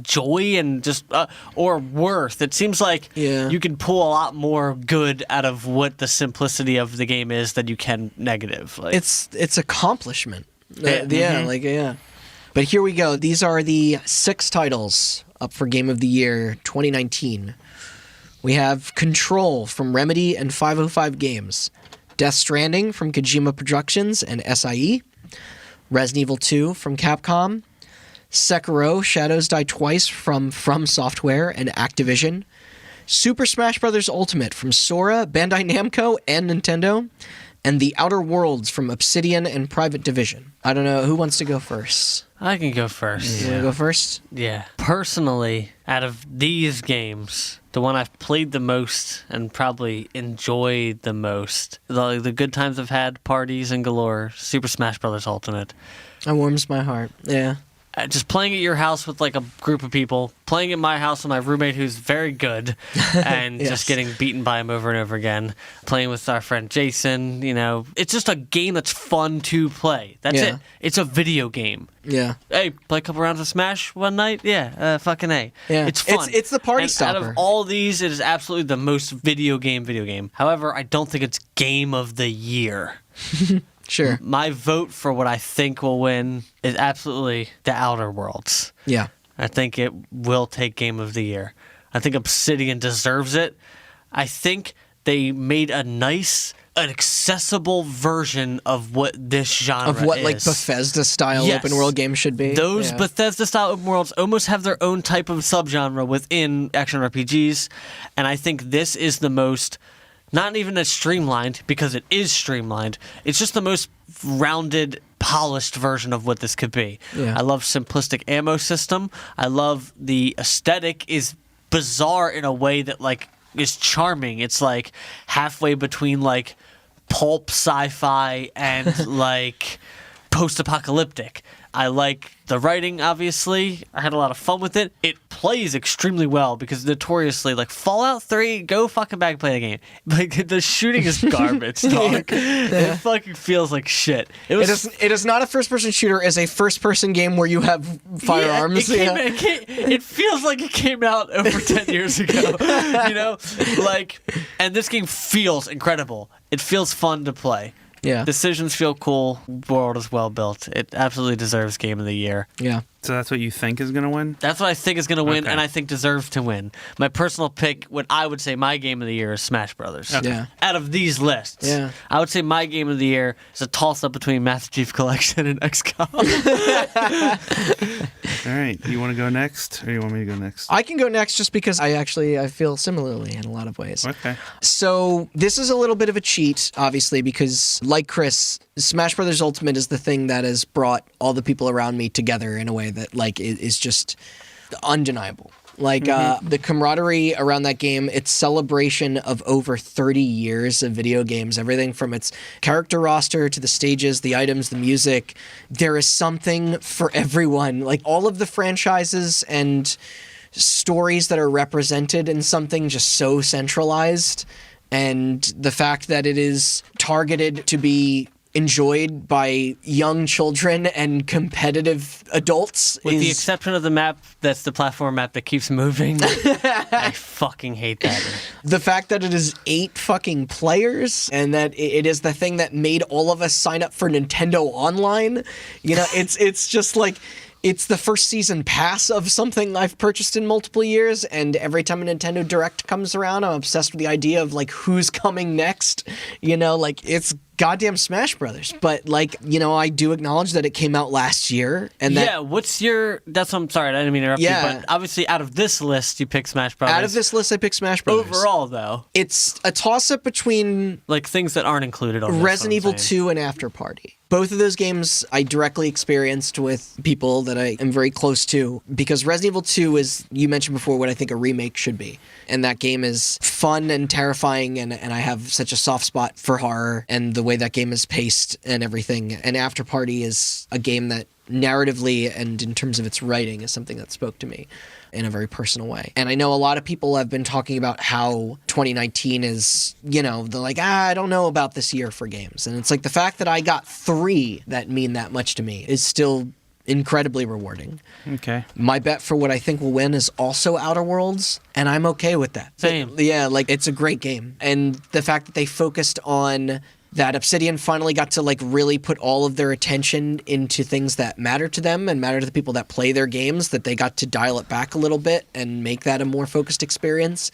joy and just or worth. It seems like you can pull a lot more good out of what the simplicity of the game is than you can negative.
It's accomplishment. But here we go. These are the 6 titles up for Game of the Year 2019. We have Control from Remedy and 505 Games, Death Stranding from Kojima Productions and SIE, Resident Evil 2 from Capcom, Sekiro: Shadows Die Twice from Software and Activision, Super Smash Bros. Ultimate from Sora, Bandai Namco, and Nintendo, and The Outer Worlds from Obsidian and Private Division. I don't know, who wants to go first?
I can go first.
You want to go first?
Yeah. Personally, out of these games, the one I've played the most and probably enjoyed the most, the good times I've had, parties and galore, Super Smash Bros. Ultimate.
That warms my heart. Yeah.
Just playing at your house with a group of people, playing at my house with my roommate who's very good, and just getting beaten by him over and over again. Playing with our friend Jason, it's just a game that's fun to play. That's it. It's a video game.
Yeah.
Hey, play a couple rounds of Smash one night? Yeah, fucking A.
Yeah.
It's fun.
It's the party
and
stopper.
Out of all these, it is absolutely the most video game. However, I don't think it's Game of the Year.
Sure.
My vote for what I think will win is absolutely The Outer Worlds.
Yeah.
I think it will take Game of the Year. I think Obsidian deserves it. I think they made an accessible version of what this genre is.
Of what Bethesda-style open world games should be.
Those Bethesda-style open worlds almost have their own type of subgenre within action RPGs, and I think this is the most... Not even as streamlined, because it is streamlined. It's just the most rounded, polished version of what this could be.
Yeah.
I love simplistic ammo system. I love the aesthetic is bizarre in a way that is charming. It's halfway between pulp sci-fi and post-apocalyptic. I like the writing, obviously. I had a lot of fun with it. It plays extremely well because notoriously, Fallout 3, go fucking back and play the game. The shooting is garbage, dog. It fucking feels like shit. It
is not a first-person shooter. It's a first-person game where you have firearms.
It feels like it came out over 10 years ago. And this game feels incredible. It feels fun to play.
Yeah.
Decisions feel cool. World is well built. It absolutely deserves Game of the Year.
Yeah.
So that's what you think is going to win?
That's what I think is going to win,
Okay.
and I think deserves to win. My personal pick, what I would say my Game of the Year is Smash Brothers.
Okay.
Yeah.
Out of these lists,
Yeah.
I would say my Game of the Year is a toss-up between Master Chief Collection and XCOM.
All right. You want to go next, or you want me to go next?
I can go next just because I feel similarly in a lot of ways.
Okay.
So this is a little bit of a cheat, obviously, because like Chris, Smash Brothers Ultimate is the thing that has brought all the people around me together in a way that like is just undeniable. Like the camaraderie around that game, its celebration of over 30 years of video games, everything from its character roster to the stages, the items, the music. There is something for everyone. Like all of the franchises and stories that are represented in something just so centralized, and the fact that it is targeted to be enjoyed by young children and competitive adults.
With the exception of the map, that's the platform map that keeps moving. I fucking hate that.
The fact that it is 8 fucking players and that it is the thing that made all of us sign up for Nintendo Online. You know, it's just like, it's the first season pass of something I've purchased in multiple years, and every time a Nintendo Direct comes around, I'm obsessed with the idea of like who's coming next. You know, like it's goddamn Smash Brothers. But like, you know, I do acknowledge that it came out last year, and that
what's your? That's what I'm sorry. I didn't mean to interrupt you. But obviously, out of this list, you pick Smash Brothers.
out of this list, I picked Smash Brothers.
Overall, though,
It's a toss-up between
like things that aren't included on this,
Resident
what I'm
Evil
saying.
2 and After Party. Both of those games I directly experienced with people that I am very close to, because Resident Evil 2 is, you mentioned before, what I think a remake should be. And that game is fun and terrifying, and I have such a soft spot for horror and the way that game is paced and everything. And After Party is a game that narratively and in terms of its writing is something that spoke to me in a very personal way. And I know a lot of people have been talking about how 2019 is, you know, they're like, I don't know about this year for games. And it's like the fact that I got 3 that mean that much to me is still incredibly rewarding.
Okay.
My bet for what I think will win is also Outer Worlds, and I'm okay with that.
Same.
Yeah, like it's a great game. And the fact that they focused on that, Obsidian finally got to like really put all of their attention into things that matter to them and matter to the people that play their games, that they got to dial it back a little bit and make that a more focused experience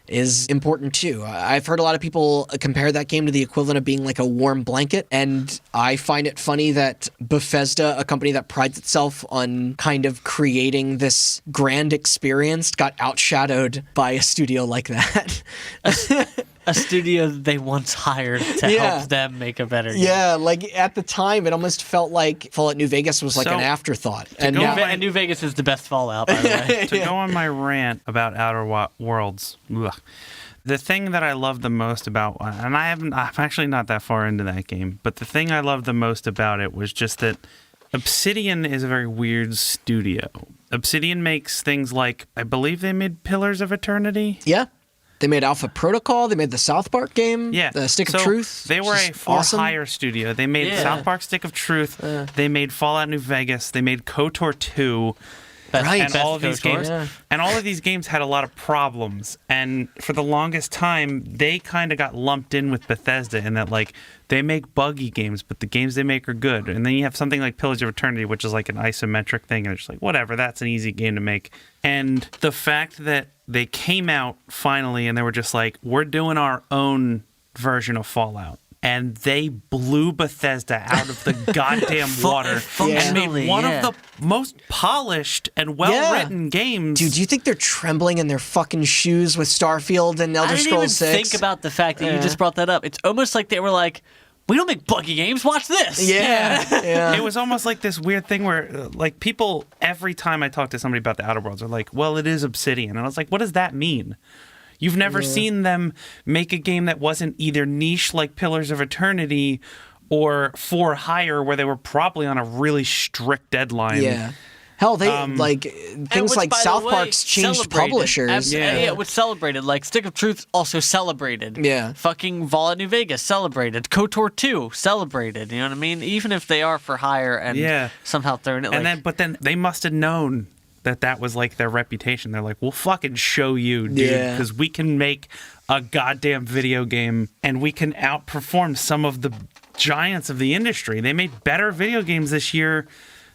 is important too. I've heard a lot of people compare that game to the equivalent of being like a warm blanket, and I find it funny that Bethesda, a company that prides itself on kind of creating this grand experience, got outshadowed by a studio like that.
A studio they once hired to
Yeah.
help them make a better game.
Yeah, like at the time, it almost felt like Fallout New Vegas was like
So,
an afterthought. And
go
now,
back-
And New Vegas is the best Fallout, by the way.
To go on my rant about Outer Worlds, the thing that I love the most about, and I'm actually not that far into that game, but the thing I love the most about it was just that Obsidian is a very weird studio. Obsidian makes things like, I believe they made Pillars of Eternity.
yeah. They made Alpha Protocol. They made the South Park game.
Yeah.
The Stick
So
of Truth.
They were
which
a
is awesome.
for-hire studio. They made
Yeah.
South Park Stick of Truth. They made Fallout New Vegas. They made KOTOR 2.
Best-
Right.
And
best
all of these
KOTOR.
games,
Yeah.
and all of these games had a lot of problems. And for the longest time, they kind of got lumped in with Bethesda in that, like, they make buggy games, but the games they make are good. And then you have something like Pillars of Eternity, which is like an isometric thing, and it's just like, whatever, that's an easy game to make. And the fact that they came out finally and they were just like, we're doing our own version of Fallout. And they blew Bethesda out of the goddamn water and made one of the most polished and well-written games.
Dude, do you think they're trembling in their fucking shoes with Starfield and Elder
I didn't
Scrolls
even
6?
think about the fact that you just brought that up. It's almost like they were like, we don't make buggy games. Watch this.
Yeah. Yeah.
It was almost like this weird thing where, like, people, every time I talk to somebody about the Outer Worlds, are like, well, it is Obsidian. And I was like, what does that mean? You've never seen them make a game that wasn't either niche like Pillars of Eternity or for hire, where they were probably on a really strict deadline.
Yeah. Hell, they like
And
things
which,
like
by the
South
way,
Park's changed
celebrated.
publishers.
Yeah, which celebrated. Like Stick of Truth also celebrated.
Yeah.
Fucking Fallout New Vegas celebrated. KOTOR 2 celebrated. You know what I mean? Even if they are for hire and
Yeah.
somehow they're in it. Like,
But then they must have known that was like their reputation. They're like, we'll fucking show you, dude,
Yeah.
because we can make a goddamn video game and we can outperform some of the giants of the industry. They made better video games this year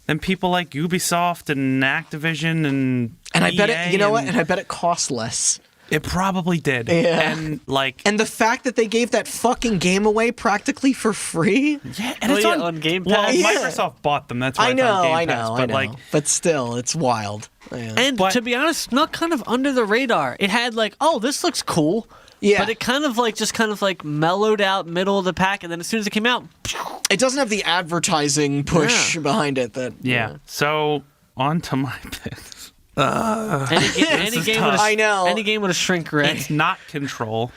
than people like Ubisoft and Activision and
And I bet
EA
it, you know what? And I bet it costs less.
It probably did.
Yeah.
And like,
And the fact that they gave that fucking game away practically for free.
yeah, and
Oh,
it's
yeah, on Game
Well,
Pass?
Yeah.
Microsoft bought them. That's why
I
it's on
know,
Game
I
Pass.
know,
But
I know.
like,
But still, it's wild. Yeah.
And
But-
to be honest, not kind of under the radar. It had like, oh, this looks cool.
Yeah.
But it kind of like just kind of like mellowed out middle of the pack, and then as soon as it came out,
It doesn't have the advertising push
Yeah.
behind it that.
yeah. So on to my picks.
any
is
game
tough.
with a,
I know.
any game with a shrink ray.
It's not Control.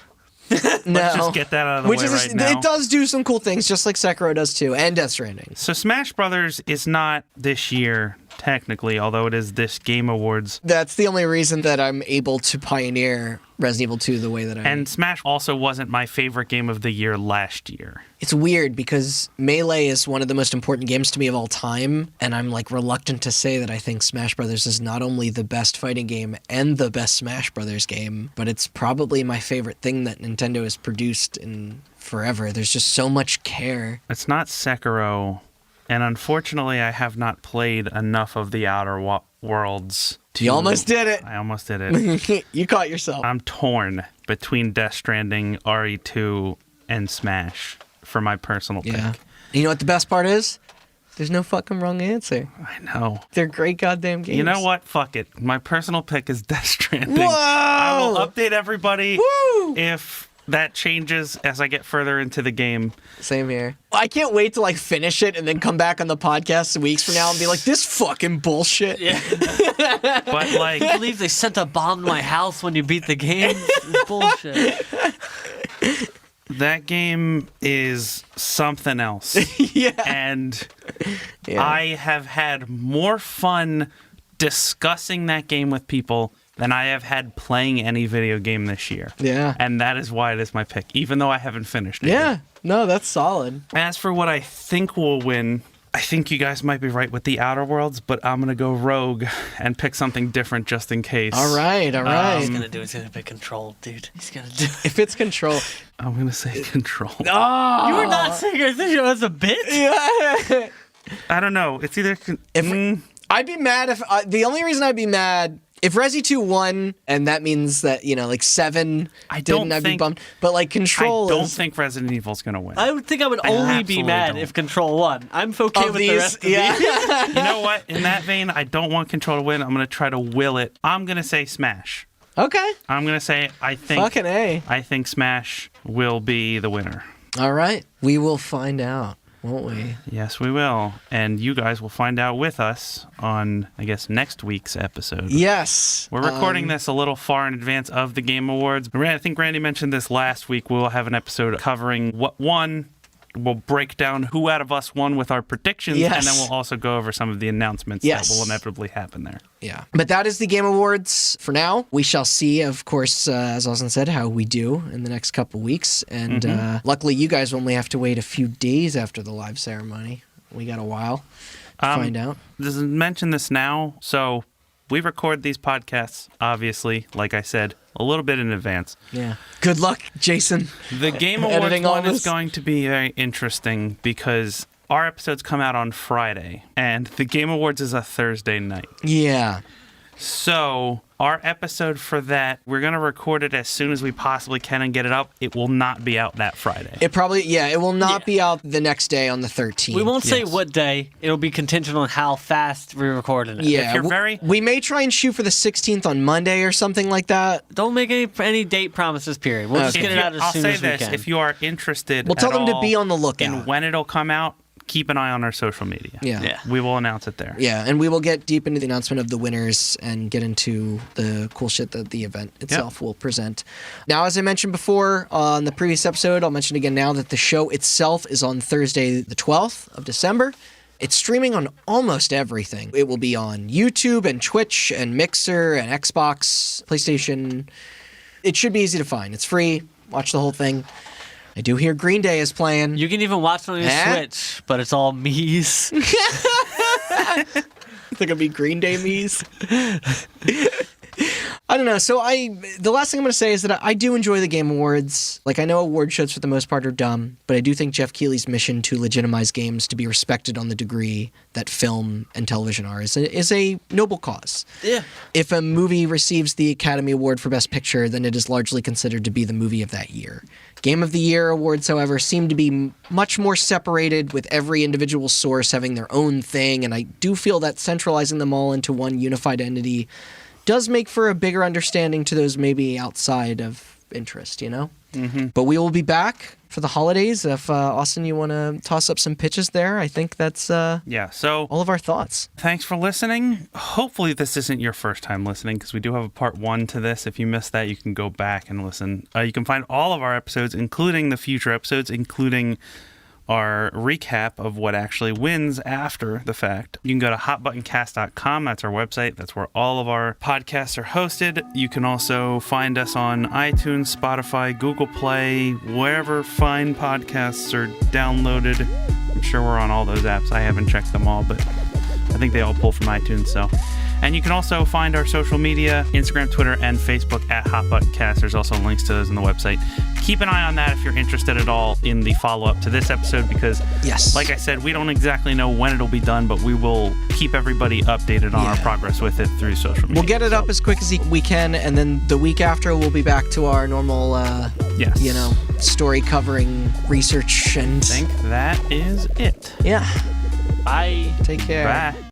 No.
Let's just get that out of the
Which
way
is
right now.
it does do some cool things, just like Sekiro does too, and Death Stranding.
So Smash Brothers is not this year, technically, although it is this Game Awards.
That's the only reason that I'm able to pioneer Resident Evil 2 the way that I am.
And Smash also wasn't my favorite game of the year last year.
It's weird because Melee is one of the most important games to me of all time, and I'm like reluctant to say that I think Smash Brothers is not only the best fighting game and the best Smash Brothers game, but it's probably my favorite thing that Nintendo has produced in forever. There's just so much care.
It's not Sekiro, and unfortunately, I have not played enough of the Outer Worlds.
You almost did it.
I almost did it.
You caught yourself.
I'm torn between Death Stranding, RE2, and Smash for my personal pick.
Yeah. You know what the best part is? There's no fucking wrong answer.
I know.
They're great goddamn games.
You know what? Fuck it. My personal pick is Death Stranding.
Whoa!
I will update everybody
Woo!
if that changes as I get further into the game.
Same here. I can't wait to like finish it and then come back on the podcast weeks from now and be like, this fucking bullshit.
Yeah.
But like,
I believe they sent a bomb to my house when you beat the game. It's bullshit.
that game is something else.
Yeah.
And
Yeah.
I have had more fun discussing that game with people than I have had playing any video game this year.
Yeah.
And that is why it is my pick, even though I haven't finished it.
Yeah.
yet.
No, that's solid.
As for what I think will win, I think you guys might be right with the Outer Worlds, but I'm going to go rogue and pick something different just in case.
All right. All right.
He's gonna do it. He's gonna be Control, dude. He's gonna do it.
If it's Control.
I'm going to say Control.
Oh.
You were not saying it as a bit.
Yeah.
I don't know. It's either...
I'd be mad if the only reason I'd be mad if Resi 2 won, and that means that like 7
I
didn't.
don't
I'd be
think-
bummed. But like Control
I don't
is
think Resident Evil's going to win.
I would think I would only be
absolutely
mad
don't.
if Control won. I'm okay
of
with
these.
the rest of
Yeah.
these.
You know what? In that vein, I don't want Control to win. I'm going to try to will it. I'm going to say Smash.
Okay.
I'm going to say I
Fucking A.
think Smash will be the winner.
All right. We will find out, won't we?
Yes, we will. And you guys will find out with us on, I guess, next week's episode.
Yes.
We're recording this a little far in advance of the Game Awards. I think Randy mentioned this last week. We'll have an episode covering what won. We'll break down who out of us won with our predictions,
Yes.
and then we'll also go over some of the announcements
Yes.
that will inevitably happen there.
Yeah. But that is the Game Awards for now. We shall see, of course, as Austin said, how we do in the next couple weeks. And luckily, you guys only have to wait a few days after the live ceremony. We got a while to find out.
Just mention this now. So we record these podcasts, obviously, like I said, a little bit in advance.
Yeah. Good luck, Jason.
The Game Awards
Editing all
one is
this.
going to be very interesting because our episodes come out on Friday, and the Game Awards is a Thursday night.
Yeah.
So our episode for that, we're going to record it as soon as we possibly can and get it up. It will not be out that Friday.
It will not be out the next day on the 13th.
We won't say
Yes.
what day. It'll be contingent on how fast we're recording it.
Yeah.
If you're very-
We may try and shoot for the 16th on Monday or something like that.
Don't make any date promises. Period. We'll just
Okay.
get it out as
I'll
soon
say
as we
this,
can.
if you are interested
We'll tell
at
them to
all
be on the
in
lookout.
when it'll come out, keep an eye on our social media.
Yeah.
Yeah.
We will announce it there.
Yeah, and we will get deep into the announcement of the winners and get into the cool shit that the event itself will present. Now, as I mentioned before on the previous episode, I'll mention again now that the show itself is on Thursday, the 12th of December. It's streaming on almost everything. It will be on YouTube and Twitch and Mixer and Xbox, PlayStation. It should be easy to find. It's free. Watch the whole thing. I do hear Green Day is playing.
You can even watch it on your
Eh?
Switch, but it's all me's.
They're gonna be Green Day me's. I don't know. So the last thing I'm going to say is that I do enjoy the Game Awards. Like, I know award shows for the most part are dumb, but I do think Jeff Keighley's mission to legitimize games to be respected on the degree that film and television are is a noble cause.
Yeah.
If a movie receives the Academy Award for Best Picture, then it is largely considered to be the movie of that year. Game of the Year awards, however, seem to be much more separated, with every individual source having their own thing, and I do feel that centralizing them all into one unified entity does make for a bigger understanding to those maybe outside of interest, you know? Mm-hmm. But we will be back for the holidays. If, Austin, you want to toss up some pitches there, I think that's
so
all of our thoughts.
Thanks for listening. Hopefully this isn't your first time listening, because we do have a part 1 to this. If you missed that, you can go back and listen. You can find all of our episodes, including the future episodes, including our recap of what actually wins after the fact. You can go to hotbuttoncast.com. That's our website. That's where all of our podcasts are hosted. You can also find us on iTunes, Spotify, Google Play, wherever fine podcasts are downloaded. I'm sure we're on all those apps. I haven't checked them all, but I think they all pull from iTunes. And you can also find our social media, Instagram, Twitter, and Facebook at HotButtonCast. There's also links to those on the website. Keep an eye on that if you're interested at all in the follow-up to this episode, because, like I said, we don't exactly know when it'll be done, but we will keep everybody updated on our progress with it through social media.
We'll get it up as quick as we can, and then the week after we'll be back to our normal, story covering research and...
I think that is it.
Yeah.
Bye.
Take care.
Bye.